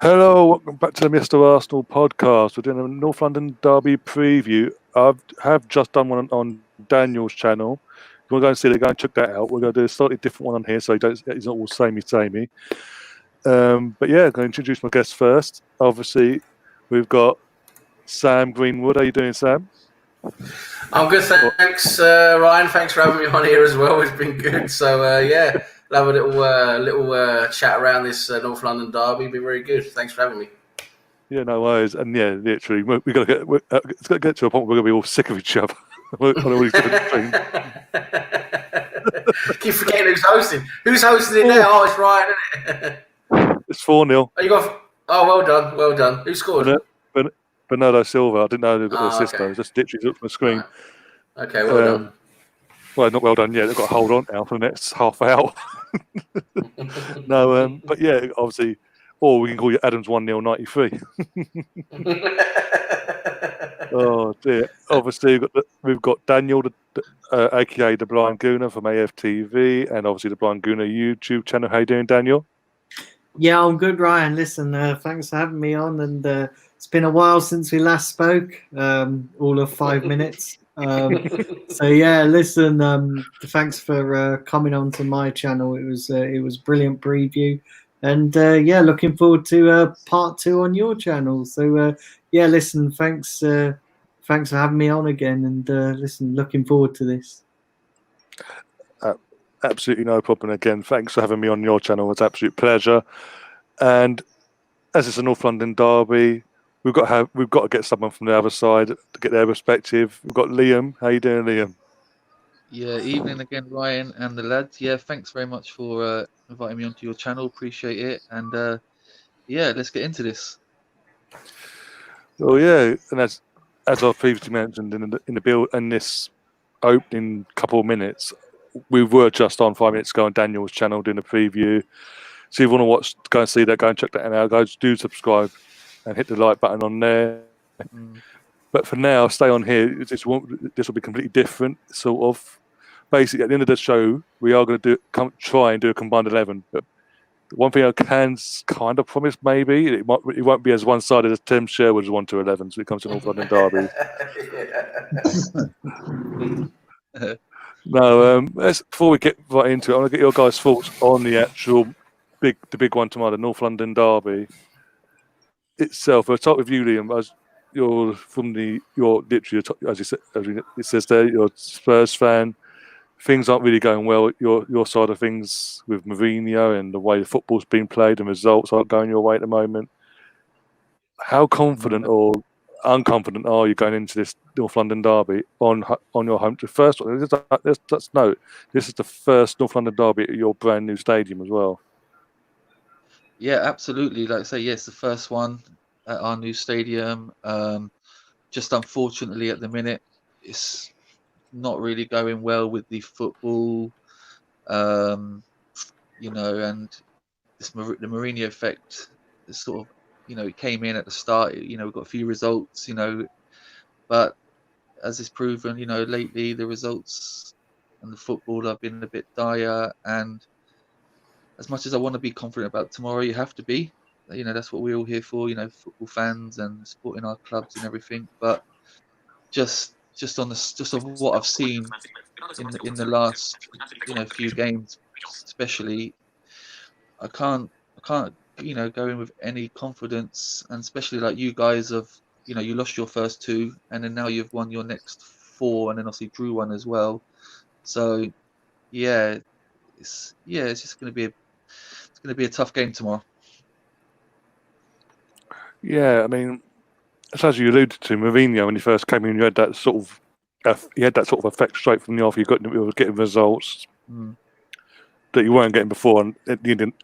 Hello, welcome back to the Mr. Arsenal podcast. We're doing a North London derby preview. I have just done one on Daniel's channel. If you want to go and see it, go and check that out. We're going to do a slightly different one on here, so he's not all samey. But yeah, I'm going to introduce my guests first. Obviously, we've got Sam Greenwood. How you doing, Sam? I'm good, thanks, Ryan. Thanks for having me on here as well. It's been good. So yeah, we'll have a little chat around this North London derby. Be very good. Thanks for having me. Yeah, no worries. And yeah, literally, we've got to it's got to get to a point where we're going to be all sick of each other on all these different streams. Keep forgetting who's hosting. Who's hosting it now? Oh, it's Ryan, isn't it? It's 4-0. Well done. Who scored? Bernardo Silva. I didn't know they've got the assist though. Just literally looked from the screen. Okay, well done. Well, not well done yet. They've got to hold on now for the next half hour. No, but yeah, obviously, or we can call you Adams 1-0 93. Oh dear. Obviously, we've got Daniel, aka the Blind Gooner from AFTV, and obviously the Blind Gooner YouTube channel. How you doing, Daniel? Yeah, I'm good, Ryan. Listen, thanks for having me on, and it's been a while since we last spoke, all of 5 minutes. So yeah, listen, thanks for coming on to my channel. It was brilliant preview, and yeah, looking forward to part 2 on your channel. So yeah, listen, thanks for having me on again, and listen, looking forward to this. Absolutely no problem. Again, thanks for having me on your channel. It's an absolute pleasure. And as it's a North London derby, we've got to get someone from the other side to get their perspective. We've got Liam. How you doing, Liam? Yeah, evening again, Ryan and the lads. Yeah, thanks very much for inviting me onto your channel. Appreciate it. And yeah, let's get into this. Oh yeah, and as I previously mentioned in the build in this opening couple of minutes, we were just on 5 minutes ago on Daniel's channel doing a preview. So if you want to go and see that, go and check that out. Guys, do subscribe and hit the like button on there. But for now, stay on here. This will be completely different, sort of. Basically, at the end of the show, we are going to try and do a combined 11. But one thing I can kind of promise, maybe it won't be as one-sided as Tim Sherwood's 1-11 when it comes to North London derby. No, before we get right into it, I want to get your guys' thoughts on the actual big one tomorrow, the North London derby itself. I'll start with you, Liam. As you're literally, as it says there, you're a Spurs fan. Things aren't really going well. Your side of things with Mourinho and the way the football's being played and results aren't going your way at the moment. How confident or unconfident are you going into this North London derby on your home? First, let's note this is the first North London derby at your brand new stadium as well. Yeah, absolutely. Like I say, yes, the first one at our new stadium. Just unfortunately, at the minute, it's not really going well with the football. And the Mourinho effect is sort of, it came in at the start. We've got a few results, but as it's proven, lately the results and the football have been a bit dire. And as much as I want to be confident about tomorrow, you have to be. That's what we're all here for. Football fans and supporting our clubs and everything. But just of what I've seen in the last few games, especially, I can't go in with any confidence. And especially like you guys have, you lost your first 2, and then now you've won your next 4, and then obviously drew 1 as well. So yeah, it's just going to be a tough game tomorrow. Yeah, I mean, as you alluded to, Mourinho, when he first came in, you had that sort of effect straight from the off. You were getting results that you weren't getting before, and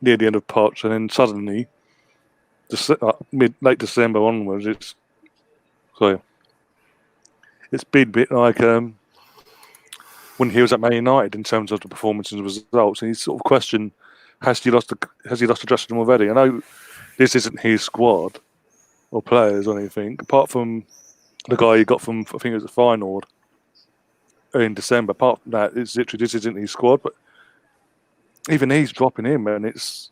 near the end of parts, and then suddenly, late December onwards, it's been a bit like when he was at Man United in terms of the performances and results, and he sort of questioned, has he lost the dressing room already? I know this isn't his squad or players or anything, apart from the guy he got from, I think it was the Feyenoord in December. Apart from that, it's literally, this isn't his squad, but even he's dropping him, and it's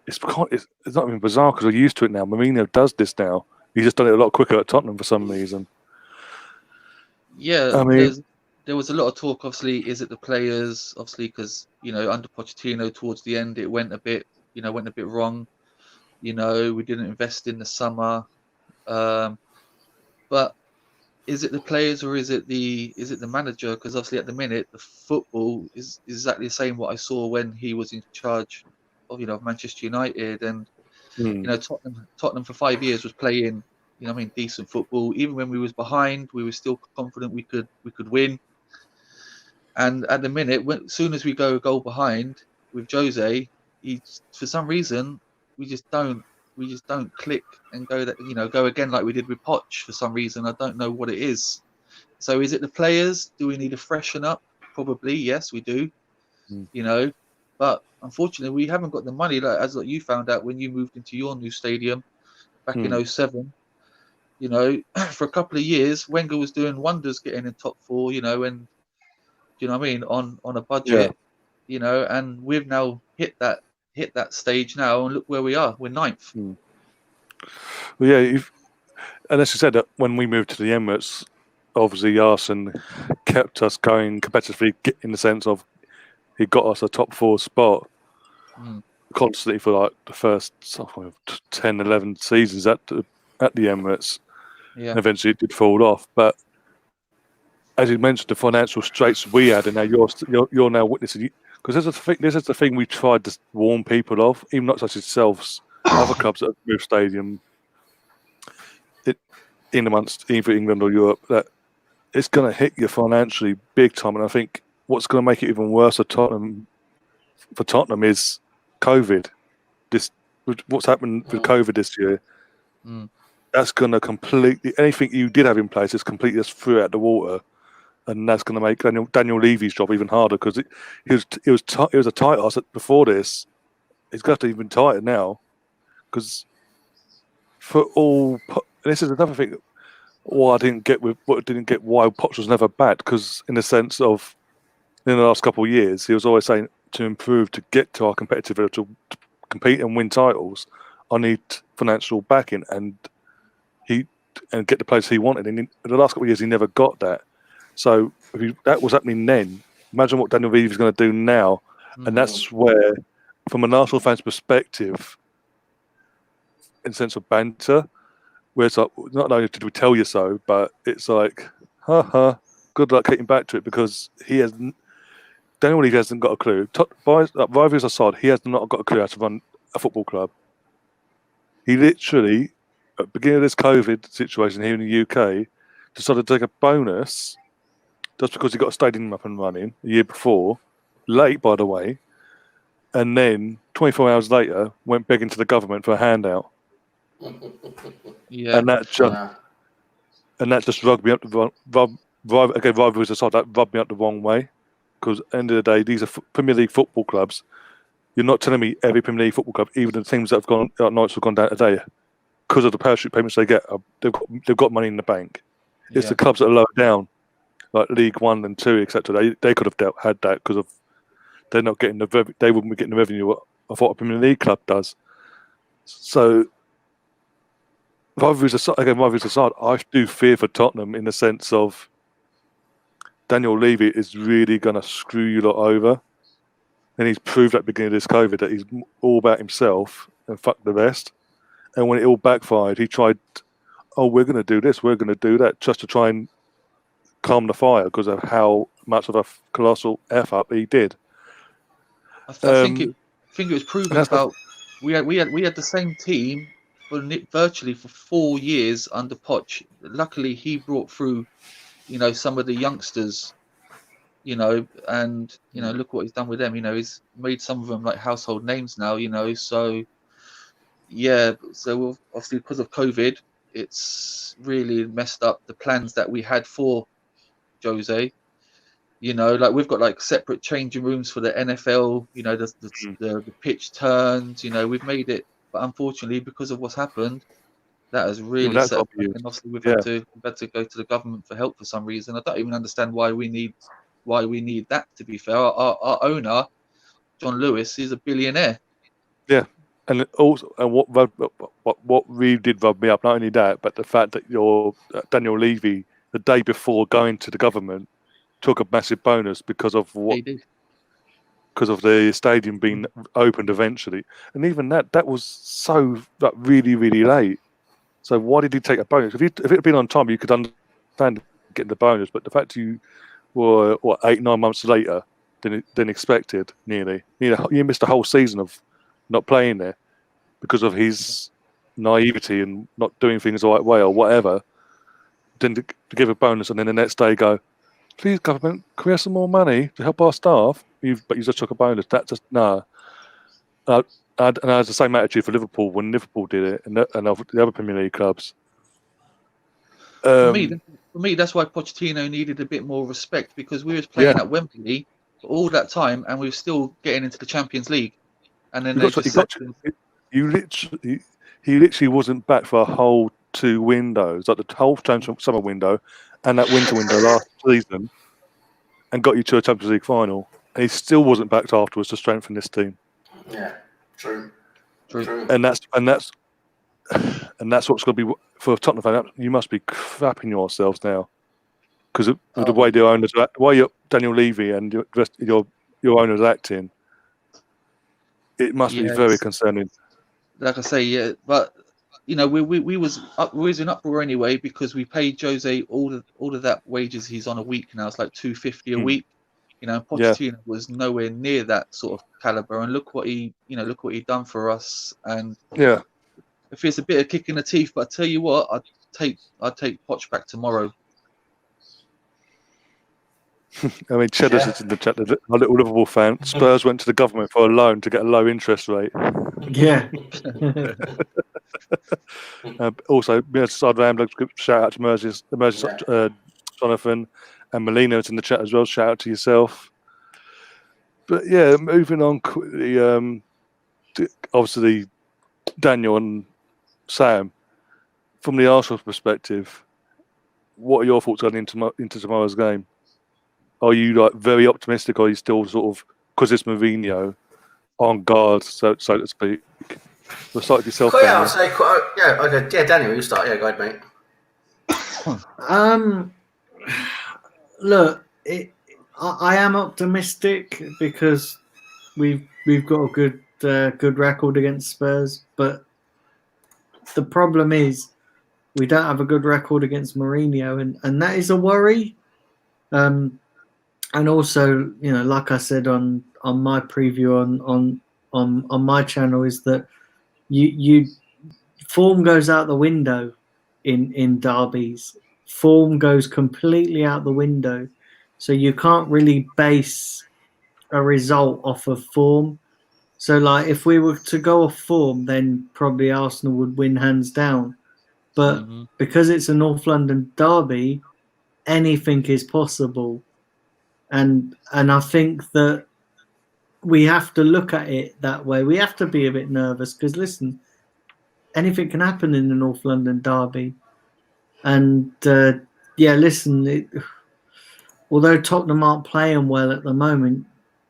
it's not even bizarre because we're used to it now. Mourinho does this now. He's just done it a lot quicker at Tottenham for some reason. Yeah, I mean, there was a lot of talk. Obviously, is it the players? Obviously, because under Pochettino towards the end, it went a bit wrong. We didn't invest in the summer. But is it the players or is it the manager? Because obviously at the minute the football is exactly the same what I saw when he was in charge of Manchester United, and Tottenham for 5 years was playing decent football. Even when we was behind, we were still confident we could win. And at the minute, as soon as we go a goal behind with Jose, for some reason we just don't click and go again like we did with Poch for some reason. I don't know what it is. So is it the players? Do we need to freshen up? Probably, yes, we do. But unfortunately, we haven't got the money. As you found out when you moved into your new stadium back in 2007. For a couple of years, Wenger was doing wonders, getting in top four. And do you know what I mean? On a budget, and we've now hit that stage now, and look where we are. We're ninth. Well, yeah, and as you said, that when we moved to the Emirates, obviously Arsene kept us going competitively in the sense of he got us a top four spot constantly for like the first 10, 11 seasons at the Emirates. Yeah. And eventually it did fall off. But as you mentioned, the financial straits we had, and now you're now witnessing. Because this is the thing we tried to warn people of, even not such as yourselves, other clubs that have moved stadium in amongst either England or Europe, that it's going to hit you financially big time. And I think what's going to make it even worse for Tottenham is COVID. What's happened with COVID this year, that's going to completely, anything you did have in place is completely just threw out the water. And that's going to make Daniel Levy's job even harder because it was a tight ass before this. It's got to even tighter now because this is another thing. Why Poch was never backed, because in the sense of in the last couple of years he was always saying to improve, to get to our competitive level, to compete and win titles, I need financial backing and get the players he wanted. And in the last couple of years he never got that. So if that was happening then, imagine what Daniel Levy is going to do now. And that's where, from an Arsenal fan's perspective, in the sense of banter, where it's like, not only did we tell you so, but it's like, good luck getting back to it, because Daniel Levy hasn't got a clue. Rivals aside, he has not got a clue how to run a football club. He literally, at the beginning of this COVID situation here in the UK, decided to take a bonus just because he got a stadium up and running the year before, late by the way, and then 24 hours later went begging to the government for a handout. Yeah, and that just rubbed me up rivals aside, that rubbed me up the wrong way, because at the end of the day, these are Premier League football clubs. You're not telling me every Premier League football club, even the teams that have gone Knights have gone down today, because of the parachute payments they get, they've got money in the bank. It's the clubs that are lower down, like League 1 and 2, etc. They could have had that because of they wouldn't be getting the revenue of what a Premier League club does. So, rivalries aside, I do fear for Tottenham in the sense of Daniel Levy is really going to screw you lot over. And he's proved at the beginning of this COVID that he's all about himself and fuck the rest. And when it all backfired, he tried, we're going to do this, we're going to do that, just to try and calm the fire because of how much of a colossal F up he did. I think it was proven about. We had the same team virtually for 4 years under Poch. Luckily, he brought through, some of the youngsters, and look what he's done with them. He's made some of them like household names now. So yeah. So obviously because of COVID, it's really messed up the plans that we had for Jose. Like we've got like separate changing rooms for the NFL. The pitch turns. We've made it, but unfortunately, because of what's happened, that has really set us back. And obviously, we've had to go to the government for help for some reason. I don't even understand why we need that. To be fair, our owner, John Lewis, is a billionaire. Yeah, And also, and what really did rub me up, not only that, but the fact that your Daniel Levy, the day before going to the government, took a massive bonus because of They did. the stadium being opened eventually, and even that was so really late. So why did he take a bonus? If it had been on time, you could understand getting the bonus. But the fact you were 8-9 months later than expected, nearly, you missed a whole season of not playing there because of his naivety and not doing things the right way or whatever. Then to give a bonus and then the next day go, please government, can we have some more money to help our staff? But you just took a bonus. That just no. And I had the same attitude for Liverpool when Liverpool did it, and the other Premier League clubs. For me, that's why Pochettino needed a bit more respect, because we was playing at Wembley for all that time, and we were still getting into the Champions League. And then he literally wasn't back for a whole 2 windows, like the whole summer window and that winter window last season, and got you to a Champions League final. And he still wasn't back afterwards to strengthen this team. Yeah, true. And that's what's going to be for Tottenham fans. You must be crapping yourselves now, because of the way the owners, Daniel Levy and your owners acting. It must be very concerning. Like I say, yeah, but we was in uproar anyway, because we paid Jose all of that wages he's on a week now. It's like $250 a week. Pochettino was nowhere near that sort of caliber, and look what he done for us. And if it's a bit of kick in the teeth, but I tell you what, I'd take Poch back tomorrow. I mean, Cheddar's is in the chat. A little Liverpool fan. Spurs went to the government for a loan to get a low interest rate. Yeah. Also, side Ramblers, shout out to Merseys, Jonathan, and Molina's in the chat as well. Shout out to yourself. But yeah, moving on quickly. Obviously, Daniel and Sam, from the Arsenal perspective, what are your thoughts going into tomorrow's game? Are you very optimistic, or are you still sort of, because it's Mourinho, on guard, so to speak? We'll start with yourself. Yeah, I'll say. Okay. Yeah, Daniel, you start. Yeah, go ahead, mate. Look, I am optimistic because we've got a good record against Spurs, but the problem is we don't have a good record against Mourinho, and that is a worry. And also, like I said on my preview on my channel, is that you form goes out the window in derbies. Form goes completely out the window, so you can't really base a result off of form. So, like, if we were to go off form, then probably Arsenal would win hands down. But because it's a North London derby, anything is possible. And I think that we have to look at it that way. We have to be a bit nervous because, listen, anything can happen in the North London derby. And, listen, although Tottenham aren't playing well at the moment,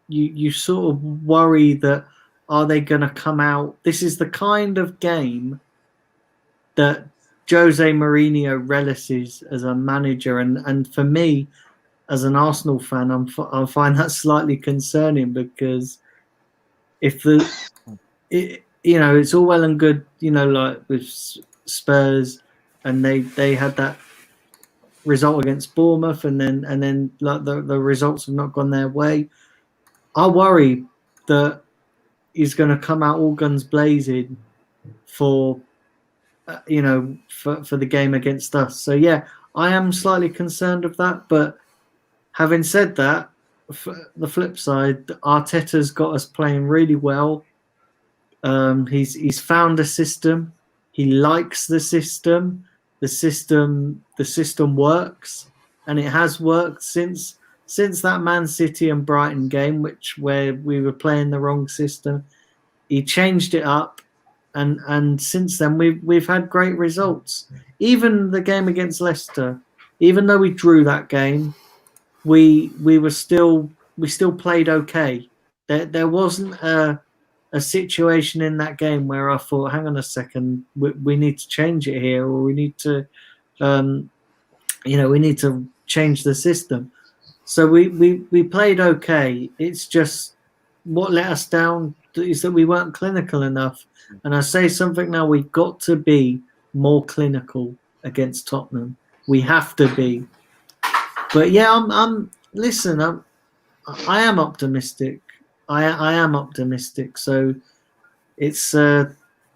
you sort of worry that, are they going to come out? This is the kind of game that Jose Mourinho relishes as a manager. And for me, as an Arsenal fan, I find that slightly concerning, because if it's all well and good, like with Spurs, and they had that result against Bournemouth, and then like the results have not gone their way. I worry that he's going to come out all guns blazing for the game against us. So yeah, I am slightly concerned of that, but having said that, the flip side, Arteta's got us playing really well. He's found a system. He likes the system. The system works, and it has worked since that Man City and Brighton game, where we were playing the wrong system. He changed it up, and since then we've had great results. Even the game against Leicester, even though we drew that game, we still played okay. There wasn't a a situation in that game where I thought, hang on a second, we need to change it here, or we need to, we need to change the system. So we played okay. It's just what let us down is that we weren't clinical enough. And I say something now, we've got to be more clinical against Tottenham. We have to be. But yeah, I am optimistic. I am optimistic. So it's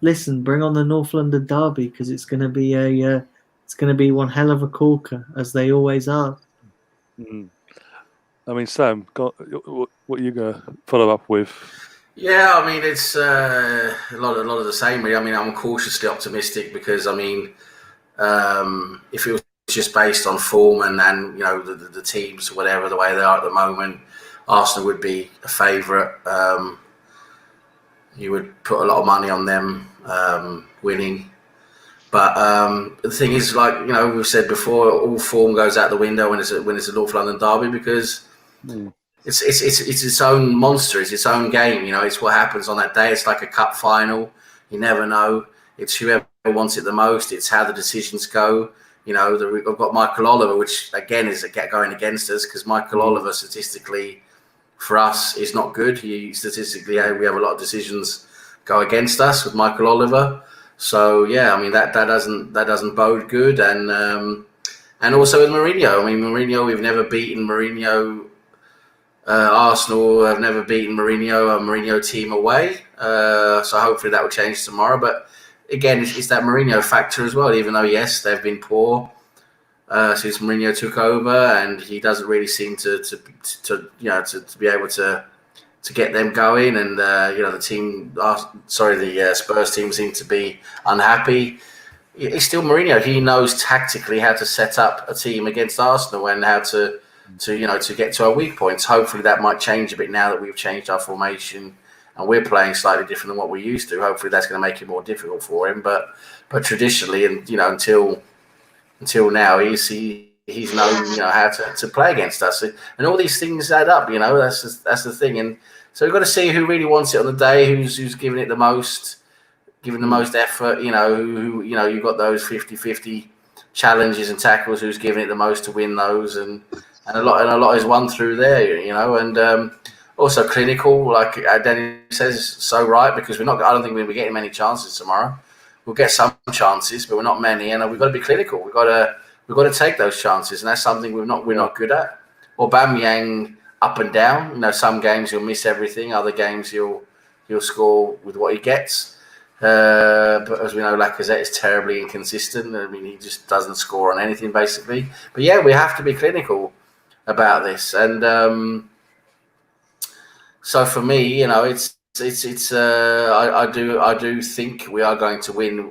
listen, bring on the North London derby, because it's going to be one hell of a corker, as they always are. Mm. I mean, Sam, what are you going to follow up with? Yeah, I mean, it's a lot of the same. I mean, I'm cautiously optimistic because, I mean, if it was just based on form and the teams, whatever the way they are at the moment, Arsenal would be a favourite. You would put a lot of money on them winning. But the thing is, like we've said before, all form goes out the window when it's a North London derby, because it's its own monster. It's its own game. It's what happens on that day. It's like a cup final. You never know. It's whoever wants it the most. It's how the decisions go. I've got Michael Oliver, which again is going against us, because Michael Oliver statistically for us is not good. Statistically, we have a lot of decisions go against us with Michael Oliver. So yeah, I mean that doesn't bode good, and also with Mourinho. I mean, Mourinho, we've never beaten Mourinho. Arsenal have never beaten a Mourinho team away. So hopefully that will change tomorrow. But again, it's that Mourinho factor as well. Even though yes, they've been poor since Mourinho took over, and he doesn't really seem to be able to get them going, and the Spurs team seem to be unhappy. It's still Mourinho. He knows tactically how to set up a team against Arsenal and how to get to our weak points. Hopefully that might change a bit now that we've changed our formation and we're playing slightly different than what we used to. Hopefully that's going to make it more difficult for him. But traditionally, and until now, he's known how to play against us, and all these things add up. That's the thing. And so we've got to see who really wants it on the day, who's giving it the most, giving the most effort. Who you've got those 50-50 challenges and tackles, who's giving it the most to win those, and a lot is won through there. And also clinical, like Danny says, so right, because I don't think we'll be getting many chances tomorrow. We'll get some chances, but we're not many, and we've got to be clinical. We've got to take those chances, and that's something we're not good at. Aubameyang up and down. Some games he'll miss everything, other games he'll score with what he gets. But as we know, Lacazette is terribly inconsistent. I mean, he just doesn't score on anything basically. But yeah, we have to be clinical about this, and so for me, I do think we are going to win.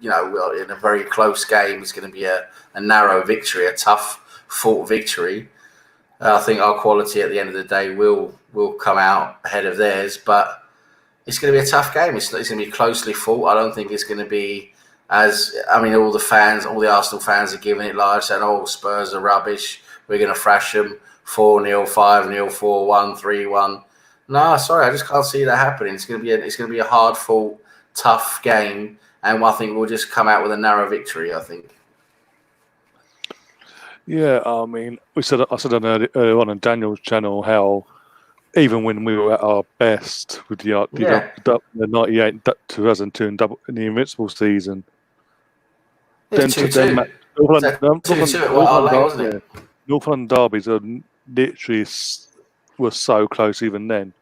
In a very close game. It's going to be a narrow victory, a tough fought victory. I think our quality at the end of the day will come out ahead of theirs, but it's going to be a tough game. It's going to be closely fought. I don't think it's going to be all the Arsenal fans are giving it large, saying, "Oh, Spurs are rubbish. We're going to thrash them 4-0, 5-0, 4-1, 3-1." No, sorry, I just can't see that happening. It's going to be a hard fought, tough game. And I think we'll just come out with a narrow victory, I think. Yeah, I mean, I said earlier on Daniel's channel how even when we were at our best with the 98, 2002 and the Invincible season, then 2-2. North London derbies are literally were so close even then,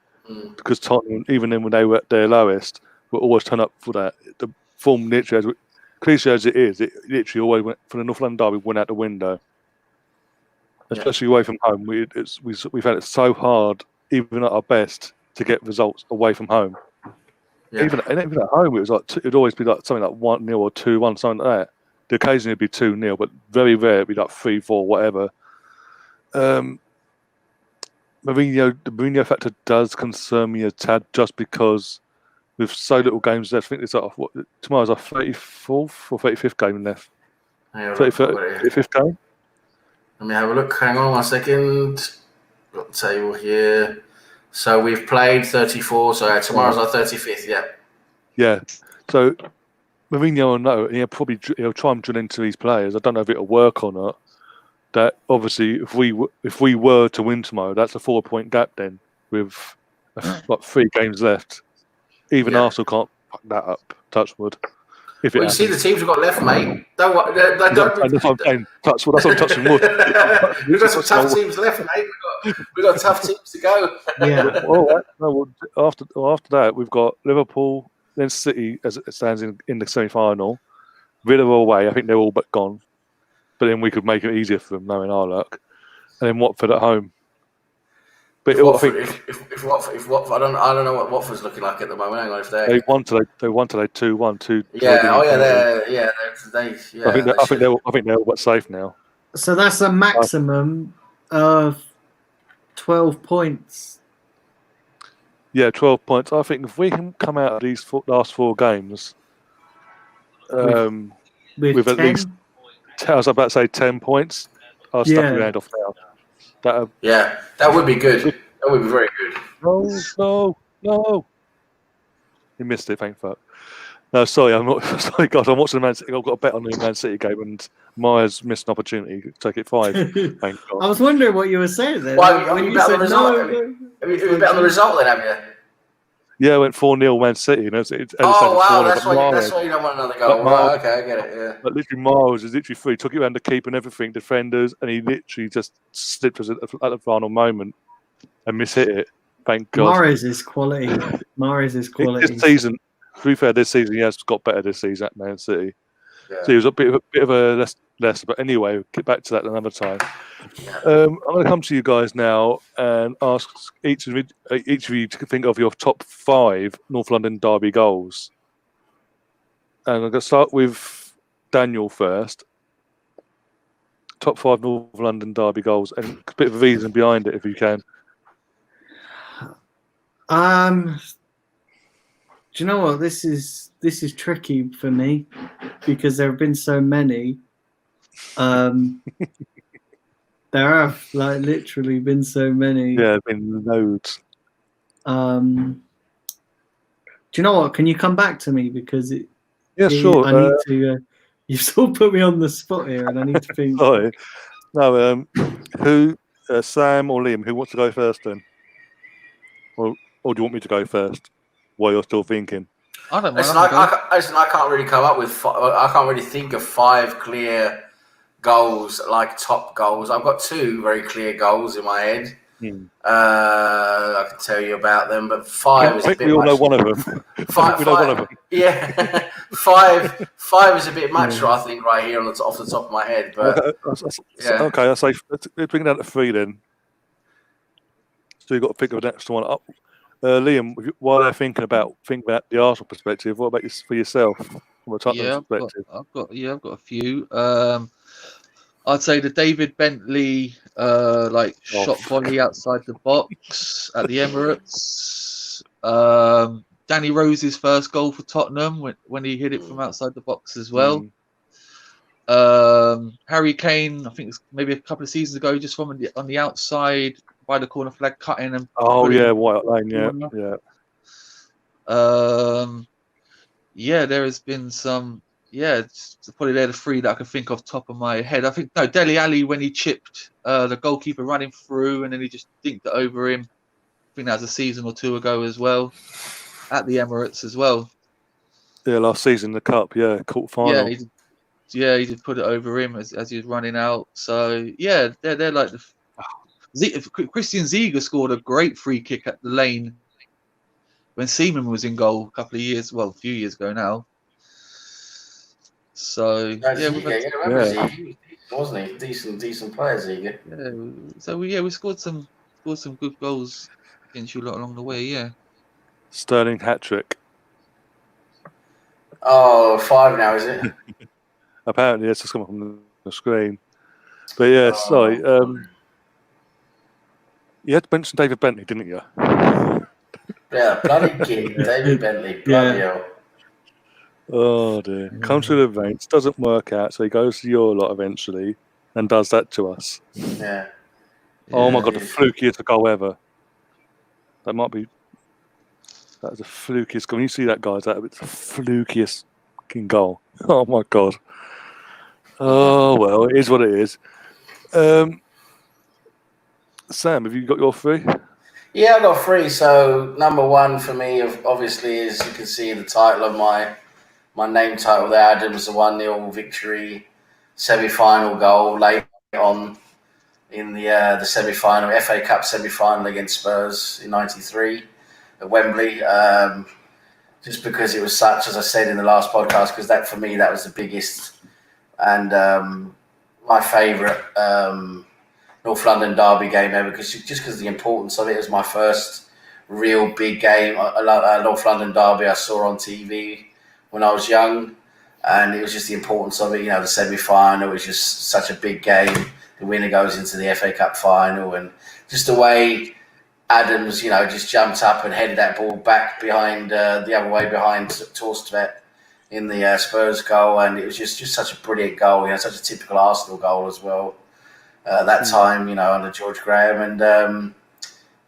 because Tottenham, even then when they were at their lowest, would always turn up for that. The form literally, as cliche as it is, it literally always went for the North London derby, went out the window. Especially away from home, we found it so hard, even at our best, to get results away from home. Yeah. Even at home, it was it'd always be like something like 1-0 or 2-1, something like that. The occasionally it'd be 2-0, but very rare it'd be like 3-4, whatever. The Mourinho factor does concern me a tad, just because with so little games left. I think it's tomorrow's our 34th or 35th game left. 35th game. Let me have a look. Hang on 1 second. Got the table here. So we've played 34. So tomorrow's our 35th. Yeah. Yeah. So Mourinho will know, and he'll try and drill into these players. I don't know if it'll work or not. That obviously, if we were to win tomorrow, that's a 4-point gap then with like 3 games left. Even Yeah. Arsenal can't fuck that up. Touch wood. If it Well, you see the teams we've got left, mate. Don't. that's what I'm saying. Touch wood. That's what I'm touching wood. We've got some tough teams left, mate. We've got tough teams to go. Yeah. All right. No, after that, we've got Liverpool, then City as it stands in the semi-final. Villa away. I think they're all but gone. But then we could make it easier for them, knowing our luck. And then Watford at home. But If Watford, I don't know what Watford's looking like at the moment. Hang on, if they won today 2-1. Yeah. I think they're all but safe now. So that's a maximum of 12 points. Yeah, 12 points. I think if we can come out of these last 4 games with at 10? least, I was about to say 10 points, I'll stuff your hand off now. That would be good. That would be very good. No. You missed it, thank fuck. No, sorry, I'm not. Sorry, God, I'm watching the Man City. I've got a bet on the Man City game, and Myers missed an opportunity to take it 5. Thank God. I was wondering what you were saying there. Well, when you you bet on said the result. no. Have you bet on the result then, have you? Yeah, I went 4-0 Man City. And That's why you don't want another goal. Right, okay, I get it. Yeah. But literally, Miles is literally free. Took it around the keeper and everything, defenders, and he literally just slipped us at the final moment and mishit it. Thank God. Mahrez is quality. This season, to be fair, this season he has got better this season at Man City. Yeah. So he was a bit of a less. But anyway, we'll get back to that another time. I'm going to come to you guys now and ask each of you to think of your top 5 North London derby goals. And I'm going to start with Daniel first. Top 5 North London derby goals and a bit of a reason behind it, if you can. Do you know what? This is tricky for me because there have been so many. There have literally been so many. Yeah, there have been loads. Do you know what? Can you come back to me because sure. I need to. You've sort of put me on the spot here, and I need to think. Sorry. No. Who? Sam or Liam? Who wants to go first then? Or do you want me to go first while you're still thinking? I don't mind. I can't really come up with. I can't really think of 5 clear goals, like top goals. I've got 2 very clear goals in my head. I can tell you about them, but 5 is a bit much. We all know one of them. 5, we know one of them. Yeah, 5 is a bit much. I think right here off the top of my head. But okay, I'll say let's bring it down to 3 then. So you've got to think of an extra one up. Liam, while they're thinking about the Arsenal perspective, what about for yourself from a Tottenham perspective? I've got a few. I'd say the David Bentley shot volley outside the box at the Emirates. Danny Rose's first goal for Tottenham when he hit it from outside the box as well. Harry Kane, I think it's maybe a couple of seasons ago, just from on the outside by the corner flag, cutting and White Lane, there has been some. Yeah, it's probably they're the 3 that I can think of top of my head. I think Dele Alli when he chipped the goalkeeper running through and then he just dinked it over him. I think that was a season or 2 ago as well, at the Emirates as well. Yeah, last season the cup, quarter final. He did put it over him as he was running out. So they're like Christian Ziege scored a great free kick at the lane when Seaman was in goal a few years ago now. So Ziege, wasn't he? Decent player, Ziege. Yeah. So we scored some good goals against you along the way. Yeah. Sterling hat-trick. Oh, 5 now, is it? Apparently, it's just come up on the screen. But sorry. You had to mention David Bentley, didn't you? Yeah, bloody kid, David Bentley, bloody hell. Oh dear. Comes through the ranks, doesn't work out, so he goes to your lot eventually and does that to us. Yeah. Oh my God, the flukiest goal ever. That might be. That was the flukiest goal. When you see that, guys, it's the flukiest fucking goal. Oh my god. Oh well, it is what it is. Sam, have you got your 3? Yeah, I got 3. So number 1 for me, obviously, is you can see the title of my name title there. Adams, the 1-0 victory, semi-final goal late on in the semi-final, FA Cup semi-final against Spurs in '93 at Wembley. Just because it was such, as I said in the last podcast, because that for me that was the biggest and my favourite North London derby game ever, just because of the importance of it. It was my first real big game, a North London derby I saw on TV when I was young, and it was just the importance of it. You know, the semi-final was just such a big game. The winner goes into the FA Cup final, and just the way Adams, you know, just jumped up and headed that ball back behind the other way behind Torstvedt in the Spurs goal, and it was just such a brilliant goal. You know, such a typical Arsenal goal as well. That time, you know, under George Graham, and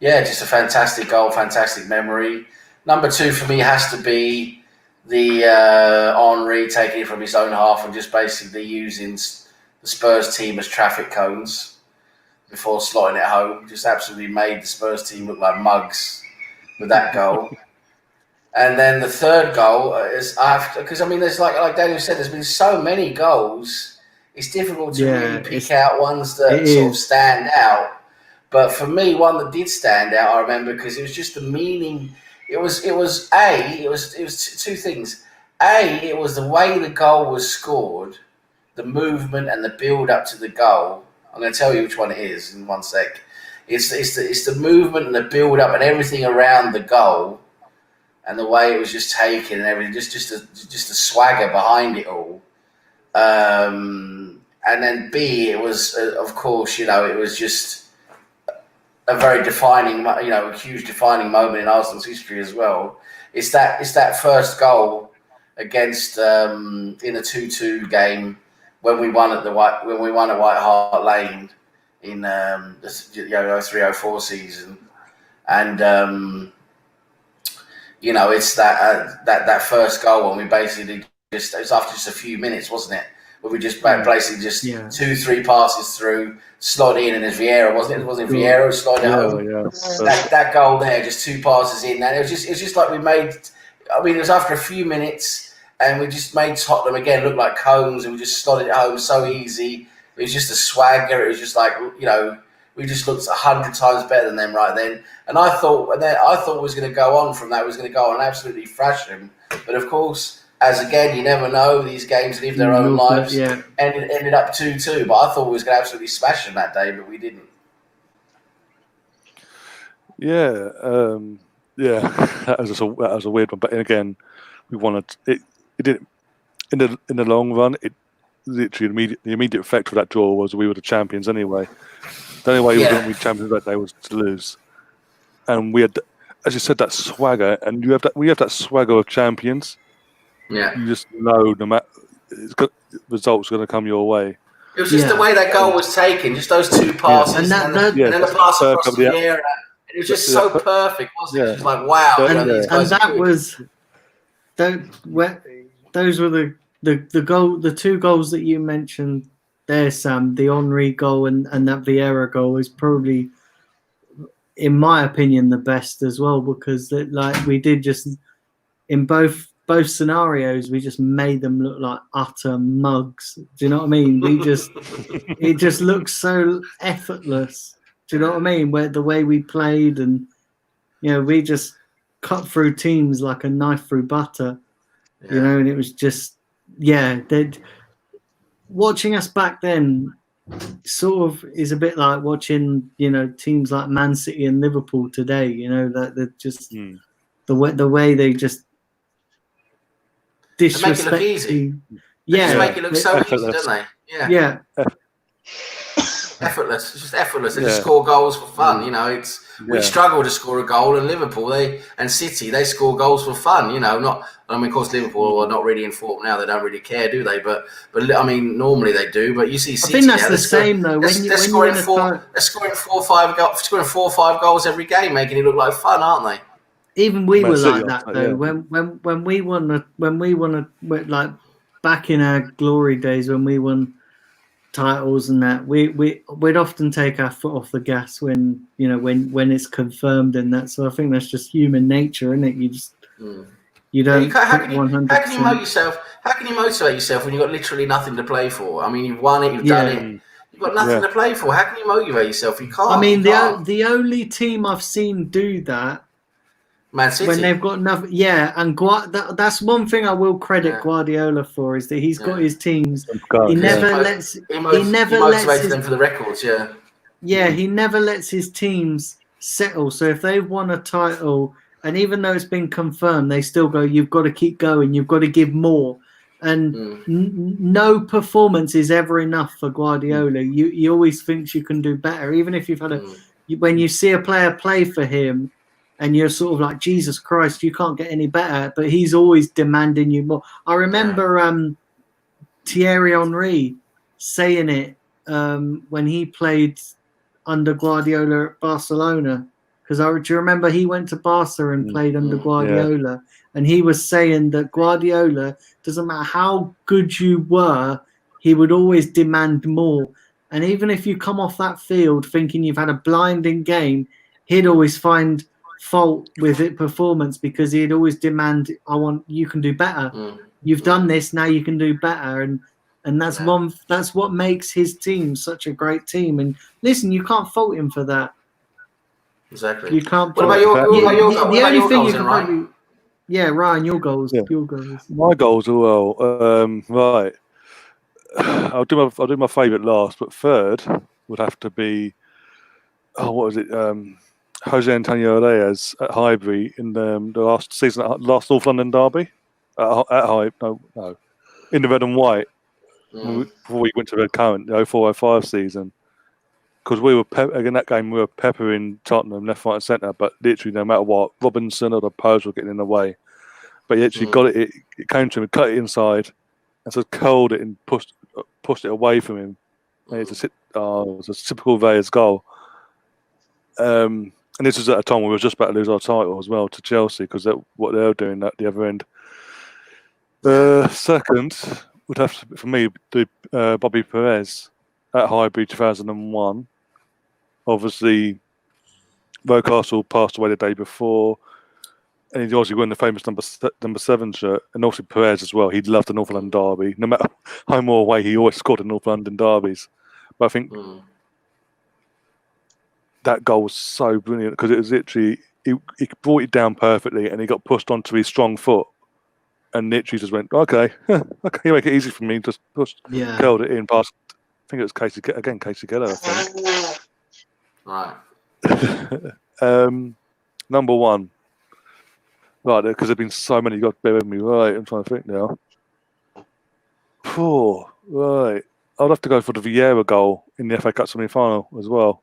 yeah, just a fantastic goal, fantastic memory. Number 2 for me has to be the Henry taking it from his own half and just basically using the Spurs team as traffic cones before slotting it home. Just absolutely made the Spurs team look like mugs with that goal. And then the third goal is after, because I mean, there's like Daniel said, there's been so many goals. It's difficult to really pick out ones that sort of stand out. But for me, one that did stand out, I remember, because it was just the meaning. It was 2 things. It was the way the goal was scored, the movement and the build up to the goal. I'm going to tell you which one it is in one sec. It's the movement and the build up and everything around the goal, and the way it was just taken and everything, just a swagger behind it all. And then B, it was of course, you know, it was just a very defining, you know, a huge defining moment in Arsenal's history as well. It's that first goal against in a 2-2 game when we won at White Hart Lane in the 03-04 season, and you know, it's that first goal when we basically it was after just a few minutes, wasn't it? Where we just basically just 2-3 passes through, slot in, and there's Vieira, wasn't it? It wasn't Vieira who slotted it home. Yeah. That goal there, just 2 passes in, and it was just like we made. I mean, it was after a few minutes, and we just made Tottenham again look like cones, and we just slotted it home so easy. It was just a swagger. It was just like, you know, we just looked 100 times better than them right then. And I thought it was going to go on from that. It was going to go on and absolutely thrash them. But of course, as again, you never know. These games live their own lives. Yeah. And it ended up 2-2. But I thought we was going to absolutely smash them that day, but we didn't. Yeah, that was a weird one. But again, we wanted it. It did in the long run. It literally the immediate effect of that draw was we were the champions anyway. The only way we were going to be champions that day was to lose, and we had, as you said, that swagger, and we have that swagger of champions. Yeah, you just know no matter results are going to come your way. It was just the way that goal was taken, just those 2 passes, and then the pass across the air. It was just so perfect, wasn't it? It was like, wow. And that was those were the 2 goals that you mentioned there, Sam. The Henry goal and that Vieira goal is probably, in my opinion, the best as well, because we did just in both scenarios, we just made them look like utter mugs. Do you know what I mean? It just looks so effortless. Do you know what I mean? Where the way we played, and you know, we just cut through teams like a knife through butter. Yeah. You know, and it was just watching us back then sort of is a bit like watching, you know, teams like Man City and Liverpool today. You know, that they're just the way they just disrespect. They make it look easy. They just make it look so easy, don't they? Yeah. effortless. It's just effortless. They just score goals for fun. You know, we struggle to score a goal, and Liverpool and City they score goals for fun. You know, not. I mean, of course, Liverpool are not really in form now. They don't really care, do they? But I mean, normally they do. But you see, City, I think that's the same though. They're scoring 4 or 5 goals every game, making it look like fun, aren't they? Even we were like that though. When we won like back in our glory days when we won titles and that, we'd often take our foot off the gas when when it's confirmed and that. So I think that's just human nature, isn't it? You just you don't. How can you motivate yourself? How can you motivate yourself when you've got literally nothing to play for? I mean, you've won it, you've done it. You've got nothing to play for. How can you motivate yourself? You can't. I mean, the only team I've seen do that, Man City, when they've got nothing. Yeah, and that's one thing I will credit Guardiola for, is that he's got his teams. He never lets. He motivates them for the records. Yeah. Yeah, he never lets his teams settle. So if they've won a title, and even though it's been confirmed, they still go, "You've got to keep going. You've got to give more." And no performance is ever enough for Guardiola. He always thinks you can do better, even if you've had when you see a player play for him, and you're sort of like, Jesus Christ, you can't get any better. But he's always demanding you more. I remember Thierry Henry saying it when he played under Guardiola at Barcelona. Because do you remember he went to Barca and played under Guardiola? And he was saying that Guardiola, doesn't matter how good you were, he would always demand more. And even if you come off that field thinking you've had a blinding game, he'd always find fault with it performance, because he'd always demand, you can do better. You've done this, now you can do better. And that's that's what makes his team such a great team. And listen, you can't fault him for that. Exactly. You can't. What about your goals, Ryan? Yeah, Ryan, your goals. Yeah. Your goals. My goals are right. I'll do my favourite last, but third would have to be what was it? Jose Antonio Reyes at Highbury in the last season, last North London derby at Highbury. No, in the red and white before we went to Red Current, the 04-05 season. Because we were again that game, we were peppering Tottenham left, right, and centre. But literally, no matter what, Robinson or the Poes were getting in the way. But he actually got it. It came to him, cut it inside, and so curled it and pushed it away from him. And it was a typical Reyes goal. And this was at a time when we were just about to lose our title as well to Chelsea, because what they were doing at the other end. Second would have to, for me, be Bobby Perez at Highbury 2001. Obviously, Rocastle passed away the day before, and he obviously won the famous number 7 shirt, and also Perez as well. He loved the North London derby. No matter home or away, he always scored in North London derbies. But I think that goal was so brilliant, because it was literally, he brought it down perfectly, and he got pushed onto his strong foot, and literally just went, okay, you make it easy for me, just curled it in past. I think it was Casey Keller, I think. Right. Number 1. Right, because there have been so many, you've got to bear with me. Right, I'm trying to think now. Right. I'd have to go for the Vieira goal in the FA Cup semi-final as well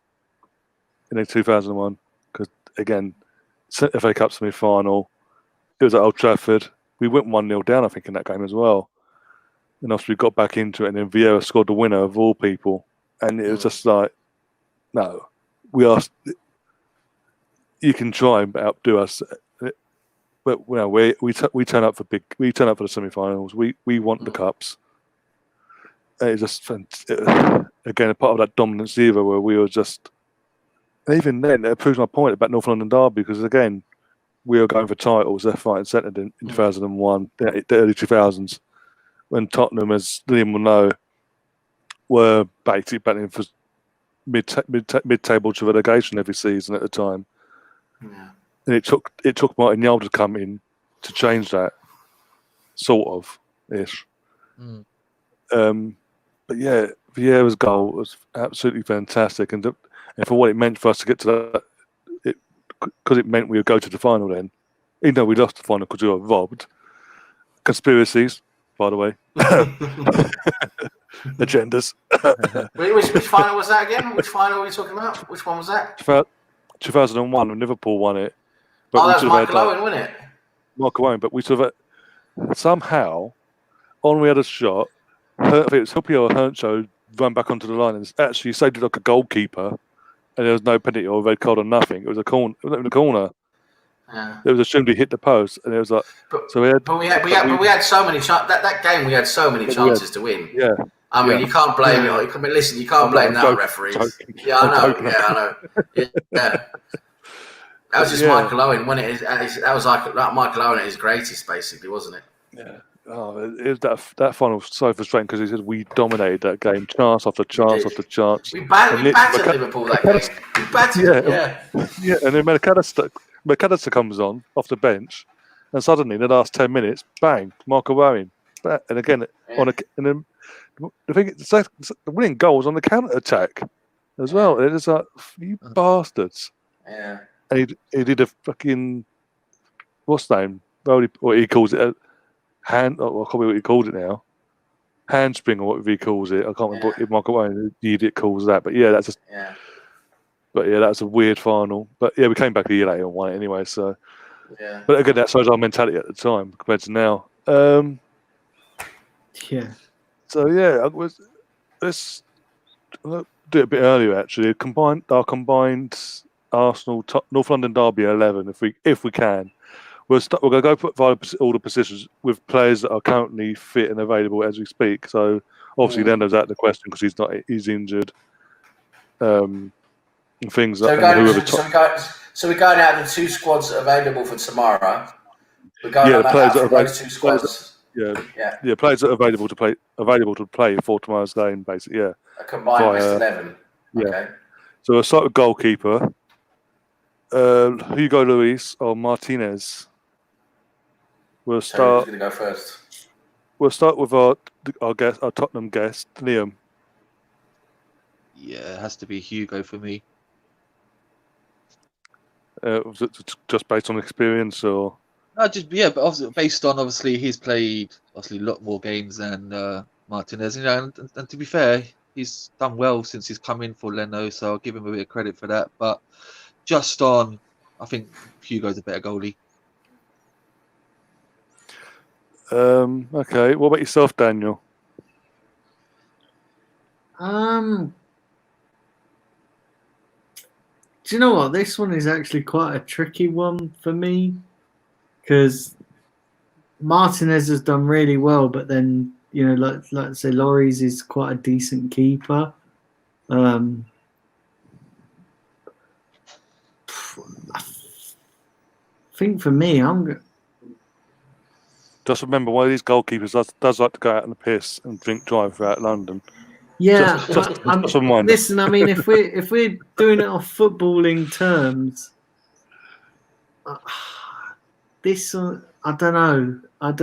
in 2001. Because, again, FA Cup semi-final, it was at Old Trafford. We went 1-0 down, I think, in that game as well. And after we got back into it, and then Vieira scored the winner of all people. And it was just like, no, you can try and outdo us, but we turn up for the semi-finals. We want the cups. And it's just again a part of that dominance era where we were just. And even then, it proves my point about North London derby, because again, we were going for titles left, right, and centre in 2001, the early 2000s, when Tottenham, as Liam will know, were basically battling for mid-table to relegation every season at the time. Yeah. And it took Martin Yalda to come in to change that, sort of ish. But yeah, Vieira's goal was absolutely fantastic, and for what it meant for us to get to that, because it meant we would go to the final then, even though we lost the final because we were robbed. Conspiracies, by the way. Agendas. Which final was that again? Which final are we talking about? Which one was that? 2001 when Liverpool won it. But Oh, we that was sort of had, Michael Owen, wasn't it? Michael Owen, but we sort of somehow Henry had a shot. I think it was Huppy or Herncho run back onto the line and actually saved it like a goalkeeper, and there was no penalty or red card or nothing. It was a corner. It was not even a corner. Yeah. It was assumed he hit the post, and it was like. But we had so many chances. That game we had so many chances to win. Yeah. I mean, you can't blame it. I mean, listen, you can't blame that on referees. Yeah, I know. Yeah, I know. Yeah. That was just Michael Owen, wasn't it? That was like Michael Owen at his greatest, basically, wasn't it? Yeah. Oh, it was that final was so frustrating because he said we dominated that game, chance after chance after chance. We battered Liverpool that game. We battered yeah, and then McAllister comes on off the bench, and suddenly in the last 10 minutes, bang, Michael Owen, and again and then the thing, the winning goal was on the counter attack as well. It was like, you bastards. Yeah. And he did a fucking what's the name? Well, he calls it a hand. Oh, I can't remember what he called it now. Handspring or whatever he calls it. I can't remember what Michael Owen, the idiot, calls that. But yeah, that's just. Yeah. But yeah, that's a weird final. But yeah, we came back a year later and won it anyway. So. Yeah. But again, that shows our mentality at the time compared to now. Yeah. So yeah, let's do it a bit earlier actually. Our combined Arsenal North London derby 11 if we can. We're going to go put via all the positions with players that are currently fit and available as we speak. So obviously Lenno's out of the question because he's injured. And things so like so we're going out of the two squads available for tomorrow. We're going out from those two squads. Yeah, players that are available to play for tomorrow's game, basically. Yeah, A combined best 11. Yeah. Okay. So we'll start with goalkeeper. Hugo Luis or Martinez. We'll start. Who's going to go first? We'll start with our Tottenham guest, Liam. Yeah, it has to be Hugo for me. Was it just based on experience or? No, but obviously based on he's played a lot more games than Martinez, and to be fair, he's done well since he's come in for Leno, so I'll give him a bit of credit for that. But just on, I think Hugo's a better goalie. Okay, what about yourself, Daniel? Do you know what? This one is actually quite a tricky one for me because Martinez has done really well, but then like I say, Lloris is quite a decent keeper. I think for me, Just remember, one of these goalkeepers does like to go out on the piss and drink drive throughout London. Yeah, just a reminder. Listen, I mean, if we're doing it off footballing terms, this I don't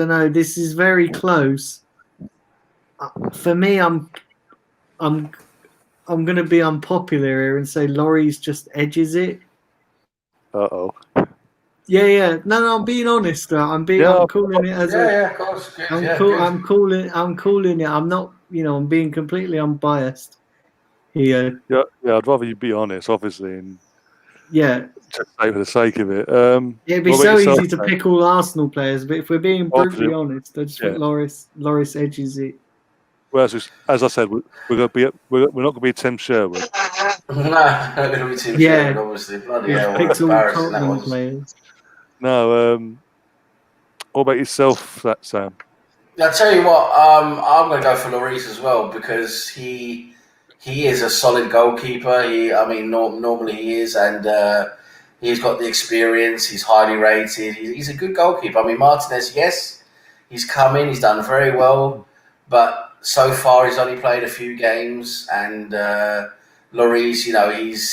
know. This is very close. For me, I'm going to be unpopular here and say Lloris just edges it. Uh-oh. Yeah. No, I'm being honest. I'm calling it as of course. Good, I'm calling it. I'm not. I'm being completely unbiased here. Yeah. I'd rather you be honest, obviously, and just say for the sake of it. It'd be so easy to pick all Arsenal players, but if we're being brutally honest, I just think Lloris edges it. Well, as I said, we're not going to be Tim Sherwood. No, not going to be Tim Sherwood, obviously. Bloody hell, picked all embarrassing that Tottenham was. players. No. What about yourself, Sam? I'll tell you what. I'm going to go for Lloris as well because he is a solid goalkeeper. Normally he is, and he's got the experience. He's highly rated. He's a good goalkeeper. I mean, Martinez, yes, he's come in. He's done very well, but so far he's only played a few games. And Lloris,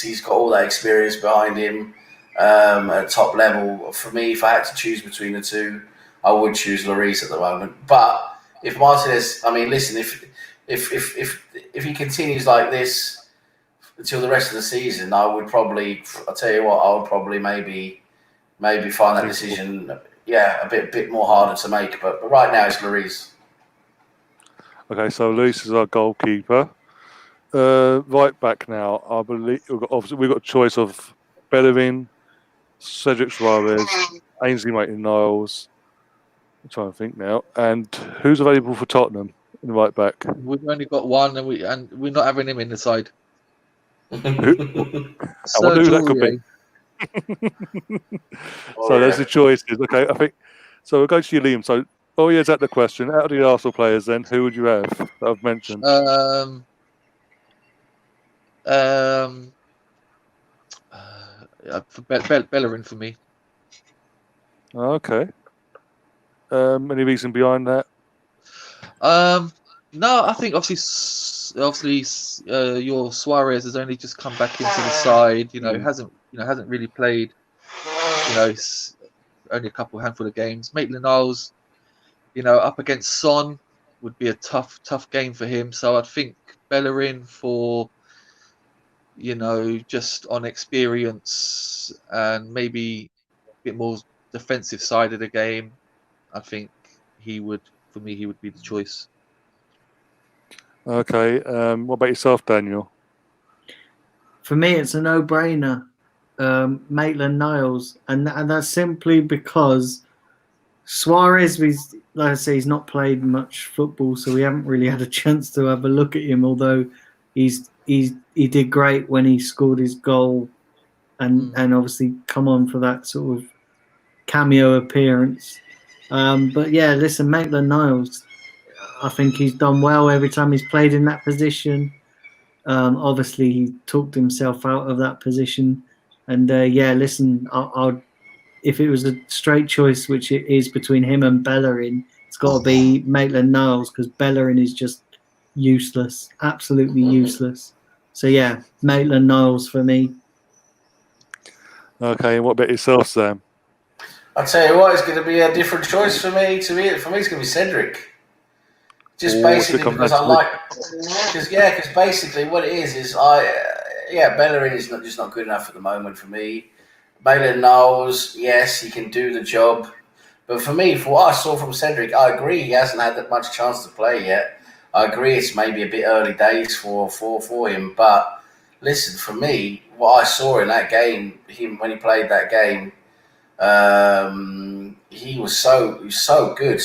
he's got all that experience behind him at top level. For me, if I had to choose between the two, I would choose Lloris at the moment. But if Martinez, listen, if he continues like this until the rest of the season, I'll tell you what, I would probably maybe find that decision, a bit more harder to make. But right now it's Lloris. Okay, so Luis is our goalkeeper. Right back now, I believe we've got a choice of Bellerin, Cedric Suarez, Ainsley Maitland-Niles. I'm trying to think now. And who's available for Tottenham in the right back? We've only got one, and we're not having him in the side. I wonder who that could be. So there's the choices. Okay, I think so. We'll go to you, Liam. So, is that the question? Out of the Arsenal players, then who would you have that I've mentioned? For Bellerin for me. Okay. Any reason behind that? No, I think obviously, your Suarez has only just come back into the side. Hasn't really played. Only a handful of games. Maitland-Niles, up against Son would be a tough game for him. So I'd think Bellerin for, just on experience and maybe a bit more defensive side of the game. I think he would be the choice. Okay. What about yourself, Daniel? For me, it's a no-brainer. Maitland-Niles, and that's simply because Suarez, like I say, he's not played much football, so we haven't really had a chance to have a look at him. Although he did great when he scored his goal, and obviously come on for that sort of cameo appearance. But yeah, listen, Maitland-Niles, I think he's done well every time he's played in that position. Obviously, he talked himself out of that position. And listen, if it was a straight choice, which it is between him and Bellerin, it's got to be Maitland-Niles, because Bellerin is just useless, absolutely useless. So yeah, Maitland-Niles for me. Okay, and what about yourself, Sam? I'll tell you what, it's going to be a different choice for me. For me, it's going to be Cedric. Just basically because I like, because basically what it is Bellerin is just not good enough at the moment for me. Maitland-Niles, yes, he can do the job, but for me, for what I saw from Cedric, I agree he hasn't had that much chance to play yet. I agree it's maybe a bit early days for him, but listen, for me, what I saw in that game, when he played that game, he was so good,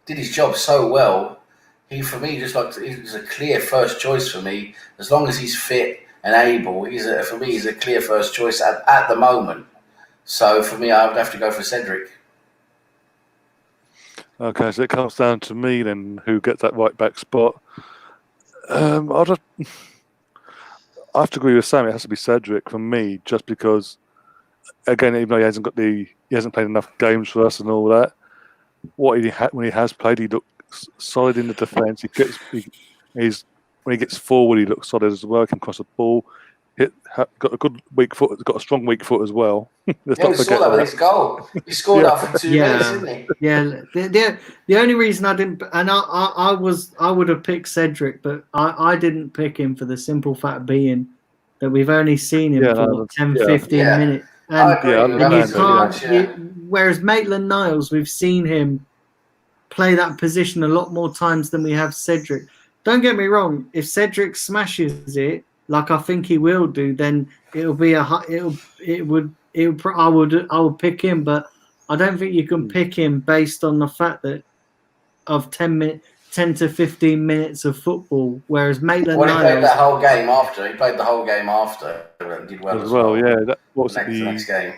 did his job so well. He's a clear first choice for me. As long as he's fit and able, he's a clear first choice at the moment. So for me, I would have to go for Cedric. Okay, so it comes down to me then, who gets that right back spot. I have to agree with Sam. It has to be Cedric for me, just because, again, even though he hasn't played enough games for us and all that, when he has played, he looks solid in the defence. When he gets forward, he looks solid as well. He can cross the ball. Got a good weak foot. Got a strong weak foot as well. We saw that with his goal. He scored after 2 minutes, didn't he? Yeah. The only reason I didn't, and I would have picked Cedric, but I didn't pick him for the simple fact being that we've only seen him for 10-15 minutes. Whereas Maitland-Niles, we've seen him play that position a lot more times than we have Cedric. Don't get me wrong. If Cedric smashes it, like I think he will do, then I would pick him. But I don't think you can pick him based on the fact that of 10 to 15 minutes of football. Whereas Maitland-Niles, he played that whole game after. He played the whole game after and did well as well. Yeah, what was the next game?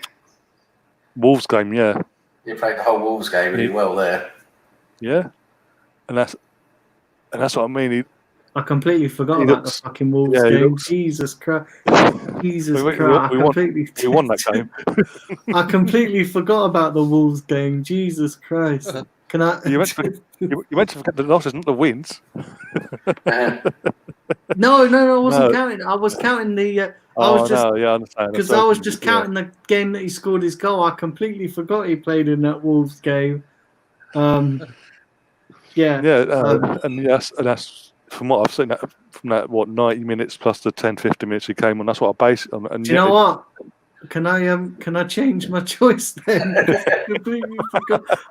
Wolves game, yeah. He played the whole Wolves game and did well there. Yeah, and that's what I mean. I completely forgot about the fucking Wolves game. Jesus Christ! Jesus Christ! We won that game. I completely forgot about the Wolves game. Jesus Christ! Can I? You meant to forget the losses, not the wins. No, I wasn't counting. I was counting the. I understand. Because I was just counting the game that he scored his goal. I completely forgot he played in that Wolves game. And that's from what I've seen from that 90 minutes plus the 10-15 minutes he came on. That's what I base it on. And do you know what? Can I change my choice then?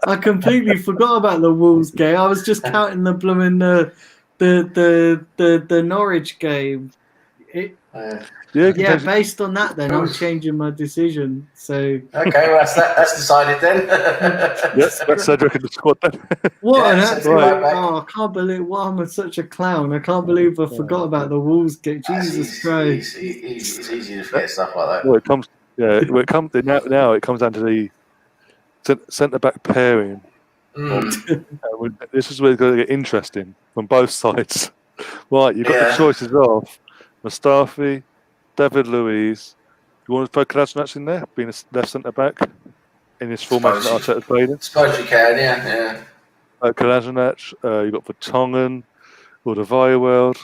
I completely forgot about the Wolves game. I was just counting the blooming the Norwich game. Yeah, based on that, then I'm changing my decision. So okay, well that's decided then. Yes, that's Cedric in the squad then. what Yeah, an so absolute! right back. Oh, I can't believe why I'm such a clown. I can't believe I forgot about the Wolves game. Jesus Christ! It's easy to forget stuff like that. Well, it comes now it comes down to the centre back pairing. This is where it's going to get interesting from both sides. Right, you've got the choices of Mustafi, David Luiz. You want to throw Kolasinac in there, being a left centre back in this formation that Arteta's played in? Suppose you can, yeah. Kolasinac, you've got Vertonghen, Alderweireld,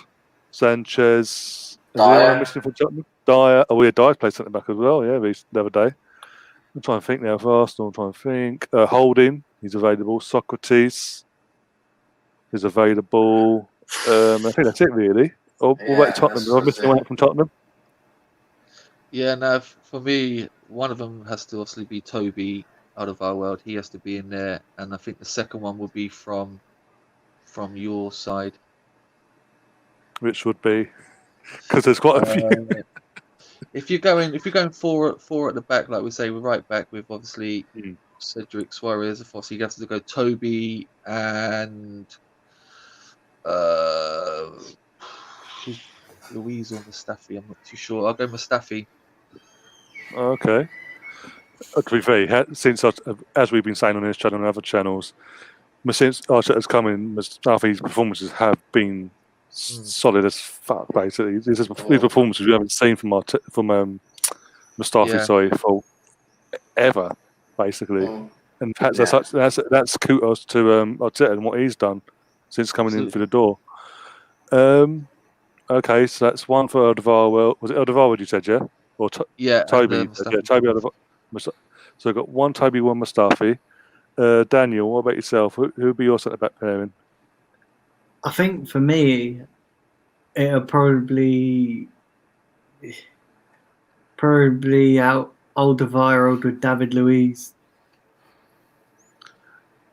Sanchez. Is there anyone missing from Tottenham? Dyer. Oh, Dyer played centre back as well, yeah, the other day. I'm trying to think now for Arsenal. I'm trying to think. Holding, he's available. Socrates is available. I think that's it, really. What about Tottenham? Am I missing anyone from Tottenham? Yeah, no, for me, one of them has to obviously be Toby Alderweireld. He has to be in there. And I think the second one would be from your side. Which would be? Because there's quite a few. If you're going four at the back, like we say, we're right back with obviously Cedric Suarez. Of course, he has to go Toby and Louise or Mustafi. I'm not too sure. I'll go Mustafi. Okay. To be fair, since as we've been saying on this channel and other channels, since Arteta's come in, Mustafi's performances have been solid as fuck. Basically, these performances we haven't seen from Mustafi, for ever, basically. And that's kudos to Arteta and what he's done since coming in through the door. Okay, so that's one for Alderweireld. Was it Alderweireld you said, yeah? Or Toby? Yeah, Toby Alderweireld. So we've got one Toby, one Mustafi. Daniel, what about yourself? Who would be your centre back pairing? I think for me, it'll probably out Alderweireld with David Luiz.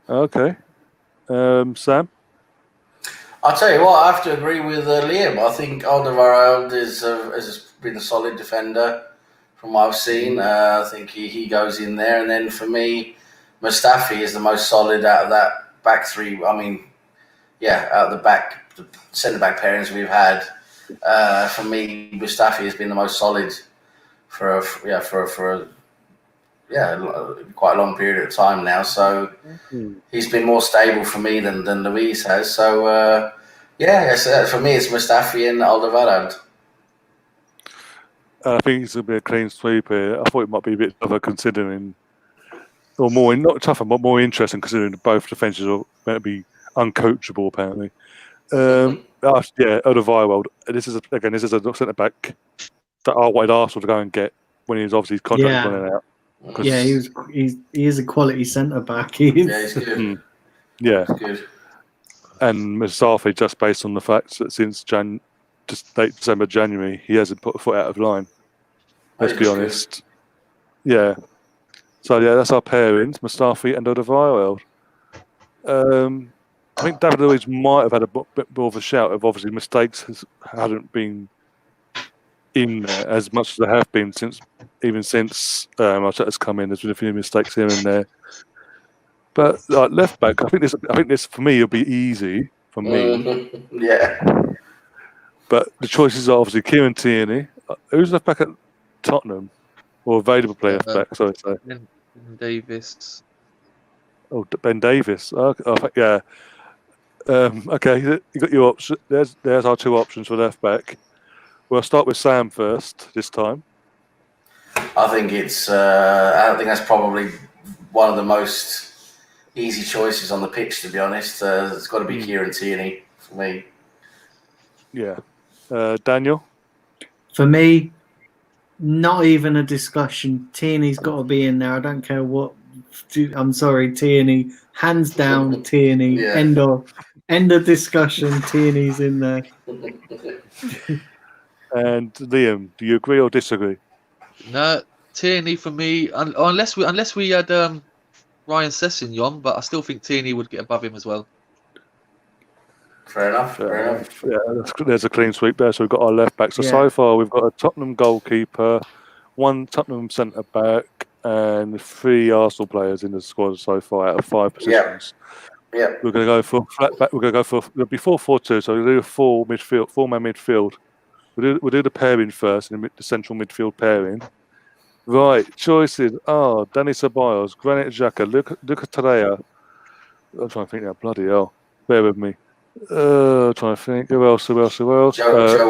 Okay. Sam? I'll tell you what, I have to agree with Liam. I think Alderweireld has been a solid defender from what I've seen. I think he goes in there. And then for me, Mustafi is the most solid out of that back three. I mean, out of the back, the centre-back pairings we've had. For me, Mustafi has been the most solid for quite a long period of time now. So he's been more stable for me than Luiz has. So for me, it's Mustafi and Alderweireld. I think it's going to be a clean sweep here. I thought it might be a bit tougher considering, or more, not tougher, but more interesting considering both defences are going to be uncoachable, apparently. Alderweireld. This is a centre back that I wanted Arsenal to go and get when he was obviously his contract running out. Yeah, he is a quality centre back. He's good. Yeah, he's good. And Mustafi, just based on the fact that since late December, January, he hasn't put a foot out of line. Let's be honest. Good. Yeah. So that's our pairings: Mustafi and Alderweireld. I think David Luiz might have had a bit more of a shout if obviously mistakes hadn't been in there as much as there have been since Arteta's come in. There's been a few mistakes here and there. But left back, I think this for me will be easy for me. Yeah. But the choices are obviously Kieran Tierney. Who's left back at Tottenham? Or available player left back? Sorry, Ben Davis. Oh, Ben Davis. Yeah. Okay, you got your option. There's our two options for left back. We'll start with Sam first this time. I think that's probably one of the most easy choices on the pitch, to be honest. It's got to be Kieran Tierney for me. Yeah. Daniel? For me, not even a discussion. Tierney's got to be in there. I don't care what. I'm sorry, Tierney. Hands down, Tierney. Yeah. End of discussion. Tierney's in there. And Liam, do you agree or disagree? No, Tierney for me, unless we had Ryan Sessegnon, but I still think Tierney would get above him as well. Fair enough. Yeah, there's a clean sweep there. So we've got our left back. So far we've got a Tottenham goalkeeper, one Tottenham centre back, and 3 Arsenal players in the squad so far out of 5 positions. Yeah. We're going to go for flat back. We're going to go for it'll be 4-4-2. So we'll do a 4-man midfield. We'll do the pairing first, and the central midfield pairing. Right, choices are Dani Ceballos, Granit Xhaka, Lucas Torreira. I'm trying to think now. Bloody hell! Bear with me. Trying to think. Who else? Joe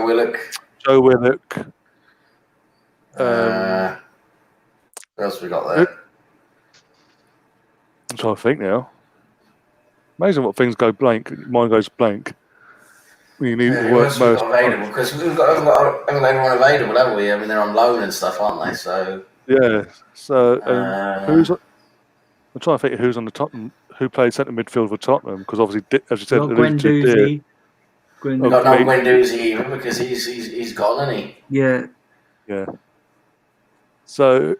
Willock. Joe Willock. What else we got there? I'm trying to think now. Amazing what things go blank. Mine goes blank. We need to work most. Available because haven't got anyone available, have we? I mean, they're on loan and stuff, aren't they? So yeah. So who's? I'm trying to think who's on the Tottenham. Who played centre midfield for Tottenham? Because obviously, as you said, Guendouzi. We've got no Guendouzi even because he's gone, isn't he? Yeah. Yeah. So,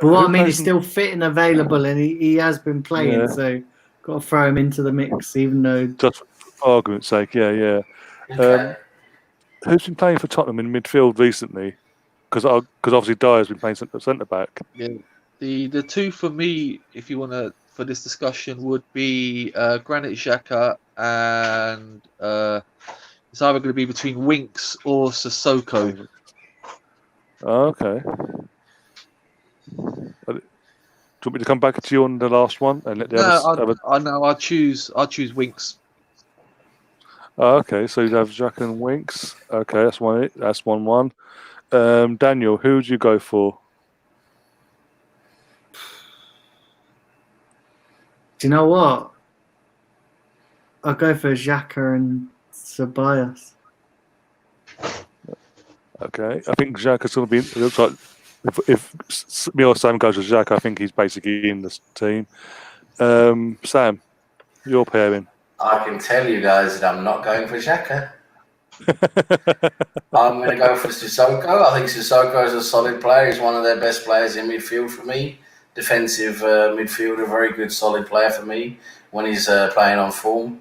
but what I mean, he's still fit and available, and he has been playing. So, got to throw him into the mix, even though just for argument's sake, yeah. Okay. Who's been playing for Tottenham in midfield recently? Because obviously Dyer's been playing centre back. Yeah. The two for me, if you want to, for this discussion, would be Granit Xhaka and it's either going to be between Winks or Sissoko. Okay. Do you want me to come back to you on the last one and let the others? I'll choose Winks. Okay, so you have Xhaka and Winks. Okay, that's 1. That's 1-1. Daniel, who would you go for? Do you know what? I'll go for Xhaka and Ceballos. Okay, I think Xhaka's going to be. It looks like if me or Sam goes with Xhaka, I think he's basically in this team. Sam, your pairing. I can tell you guys that I'm not going for Xhaka. I'm going to go for Sissoko. I think Sissoko is a solid player. He's one of their best players in midfield for me. Defensive midfielder, very good, solid player for me when he's playing on form.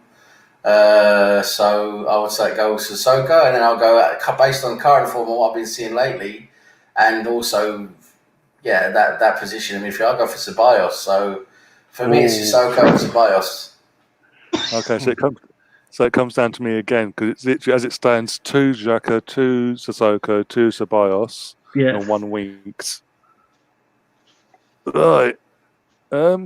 So I would say go with Sissoko, and then I'll go based on current form and what I've been seeing lately, and also, that position in midfield. I'll go for Ceballos. So for me, it's Sissoko and Ceballos. Okay, so it comes down to me again because it's literally as it stands: 2 Xhaka, 2 Sissoko, 2 Ceballos, and 1 Winks. Right. I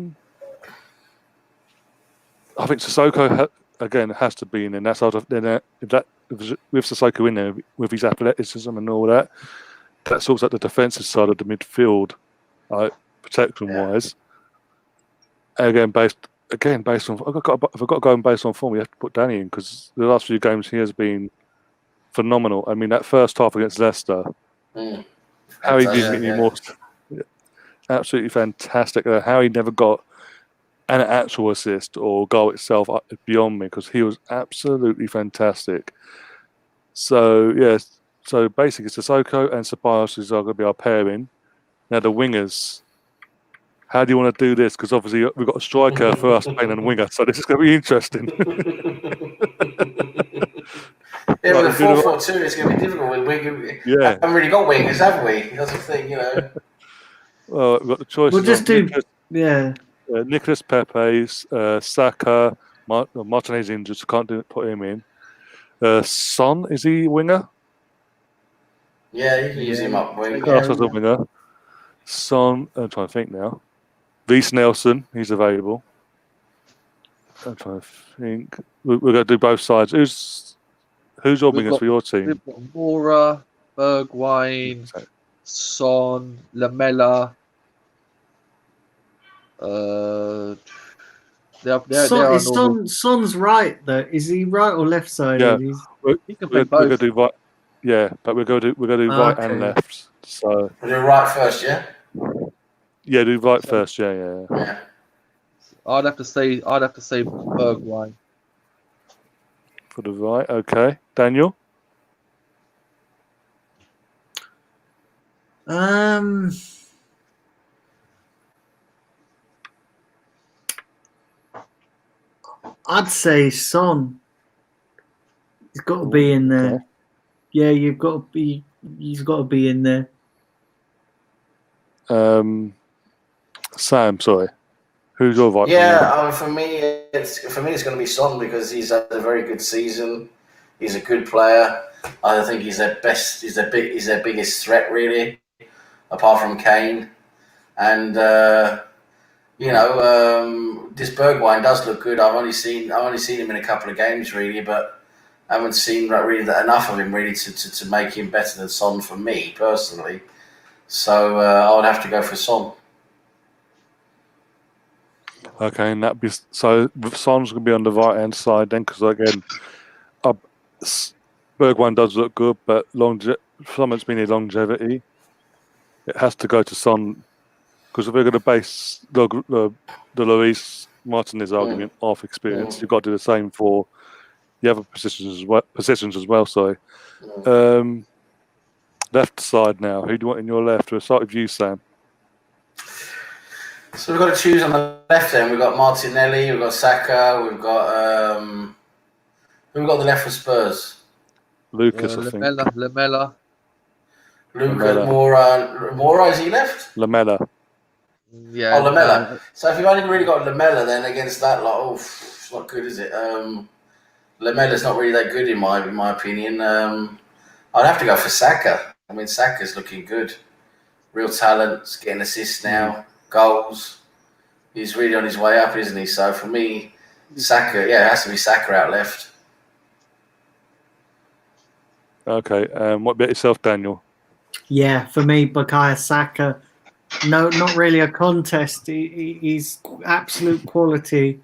think Sissoko again has to be in there. That's with Sissoko in there with his athleticism and all that. That sorts out the defensive side of the midfield, protection wise. Again, based on if I've got to go based on form, we have to put Danny in because the last few games he has been phenomenal. I mean, that first half against Leicester, how he didn't get any more. Absolutely fantastic. How he never got an actual assist or goal itself beyond me because he was absolutely fantastic. So, yes. So, basically, Sissoko and Ceballos are going to be our pairing. Now, the wingers. How do you want to do this? Because obviously, we've got a striker for us playing and a winger. So, this is going to be interesting. Yeah, with a 4-4-2, it's going to be difficult. We haven't really got wingers, have we? That's the thing, Well, we've got the choice. We'll just do, Nicolas Pepe, Saka, Martinez injured, so can't put him in. Son, is he a winger? Yeah, you can use him up wing. As a winger. Son, I'm trying to think now. Reece Nelson, he's available. I'm trying to think. We're going to do both sides. Who's your wingers for your team? We've got Mora, Bergwijn, Son, Lamela. Son's right though. Is he right or left side? Yeah, he can play both. We're going to do right. Yeah, but we're going to do right and left. So we'll do right first, yeah. Yeah, do right first. Yeah. I'd have to say Bergwijn for the right. Okay, Daniel. I'd say Son. He's got to be in there. Okay. Yeah, you've got to be. He's got to be in there. Sam, sorry. Who's your right? Yeah, for me, it's going to be Son because he's had a very good season. He's a good player. I think he's their best. He's their biggest threat, really, apart from Kane. And this Bergwijn does look good. I've only seen him in a couple of games, really, but I haven't seen really enough of him really to make him better than Son for me personally. So I would have to go for Son. Okay, and that'd be so. Son's going to be on the right hand side then, because again, Bergwijn does look good, but someone's been his longevity. It has to go to Son, because if we're going to base the Luis Martinez argument off experience, you've got to do the same for the other positions as well. Sorry. Left side now. Who do you want in your left? We'll start with you, Sam. So we've got to choose on the left end. We've got Martinelli, we've got Saka, we've got who we've got on the left for Spurs? Lucas, I think. Lamela. Lucas Mora, is he left? Lamela. Yeah. Oh, Lamela. So if you've only really got Lamela, then against that, it's not good, is it? Lamela's not really that good in my opinion. I'd have to go for Saka. I mean, Saka's looking good. Real talent. He's getting assists now, goals. He's really on his way up, isn't he? So for me, Saka, it has to be Saka out left. Okay. What about yourself, Daniel? Yeah, for me, Bukayo Saka. No, not really a contest. He's absolute quality.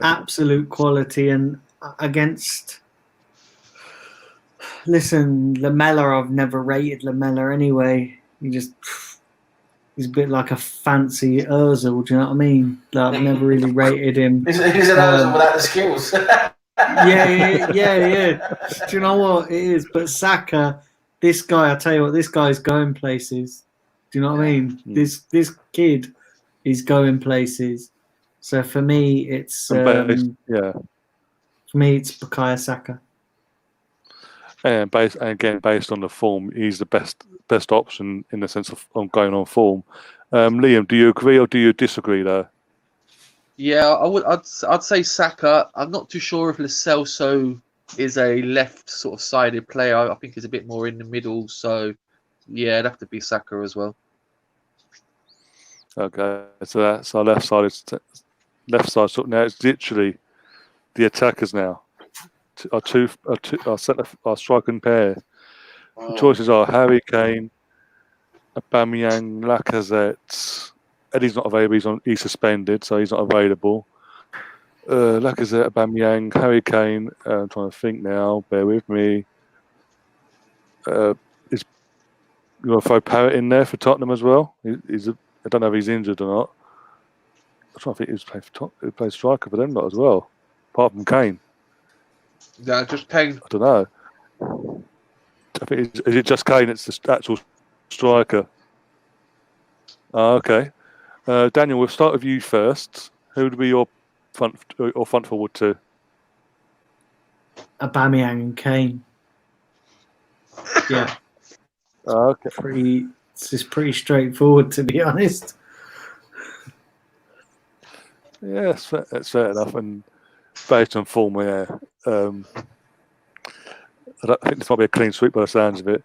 Absolute quality, and against. Listen, Lamela, I've never rated Lamela anyway. He's a bit like a fancy Ozil, do you know what I mean? Like, I've never really rated him. He's an Ozil without the skills. Yeah. Do you know what it is? But Saka, this guy, I tell you what, this guy's going places. Do you know what I mean? This kid is going places. So for me, it's For me, it's Bukayo Saka. And based on the form, he's the best option in the sense of going on form. Liam, do you agree or do you disagree there? Yeah, I'd say Saka. I'm not too sure if Lo Celso is a left sort of sided player. I think he's a bit more in the middle. So yeah, it'd have to be Saka as well. Okay, so that's our left side. So now it's literally the attackers now. Our striking pair. The choices are Harry Kane, Aubameyang, Lacazette. Eddie's not available. He's suspended, so he's not available. Lacazette, Aubameyang, Harry Kane. I'm trying to think now. Bear with me. You want to throw Parrott in there for Tottenham as well? I don't know if he's injured or not. I'm trying to think he plays striker for them lot as well, apart from Kane. Yeah, just Kane. I don't know. I think is it just Kane? It's the actual striker. Okay. Daniel, we'll start with you first. Who would be your front forward to? Aubameyang and Kane. Yeah. Okay. It's just pretty straightforward, to be honest. Yeah, that's fair enough. And based on form, yeah. I don't think this might be a clean sweep by the sounds of it.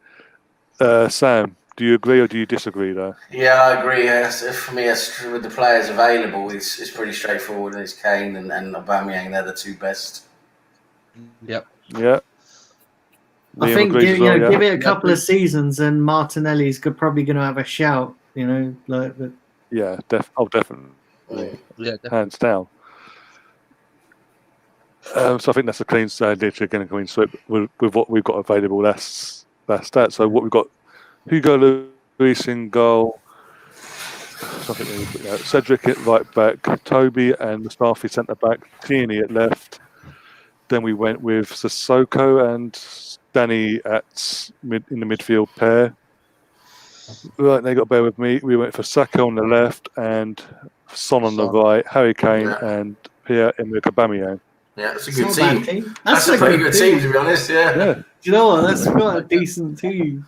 Sam, do you agree or do you disagree there? Yeah, I agree. For me, with the players available, it's pretty straightforward. And it's Kane and Aubameyang. They're the two best. Yep. Yeah. I Liam think agrees as well, give it a couple of seasons, and Martinelli's probably going to have a shout. You know, like. Yeah, definitely. Yeah, hands down. So I think that's a clean sweep with what we've got available. That's that. So what we've got: Hugo Lloris in goal, Cedric at right back, Toby and Mustafi centre back, Tierney at left. Then we went with Sissoko and Danny in the midfield pair. Right, they got to bear with me. We went for Saka on the left and Son on the right, Harry Kane and Pierre and Aubameyang. Yeah, that's a It's good not a bad team. team. That's a pretty good team, to be honest. Yeah. Yeah, Do you know what? That's quite a decent team.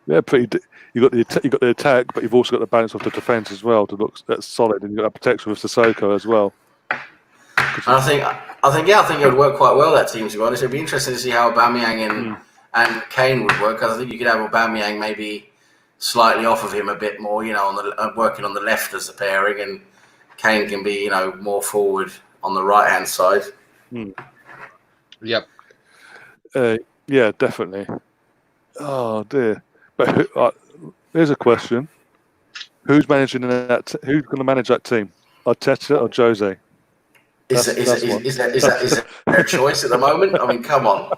yeah, you got the attack, but you've also got the balance of the defence as well to look that's solid, and you have got that protection with Sissoko as well. And I think it would work quite well, that team, to be honest. It'd be interesting to see how Aubameyang and Kane would work. I think you could have Aubameyang maybe slightly off of him a bit more, working on the left as a pairing, and Kane can be, more forward on the right hand side. Yep. Yeah, definitely. Oh dear. But here's a question: who's managing that? Who's going to manage that team? Arteta or Jose? Is that a choice at the moment? I mean, come on.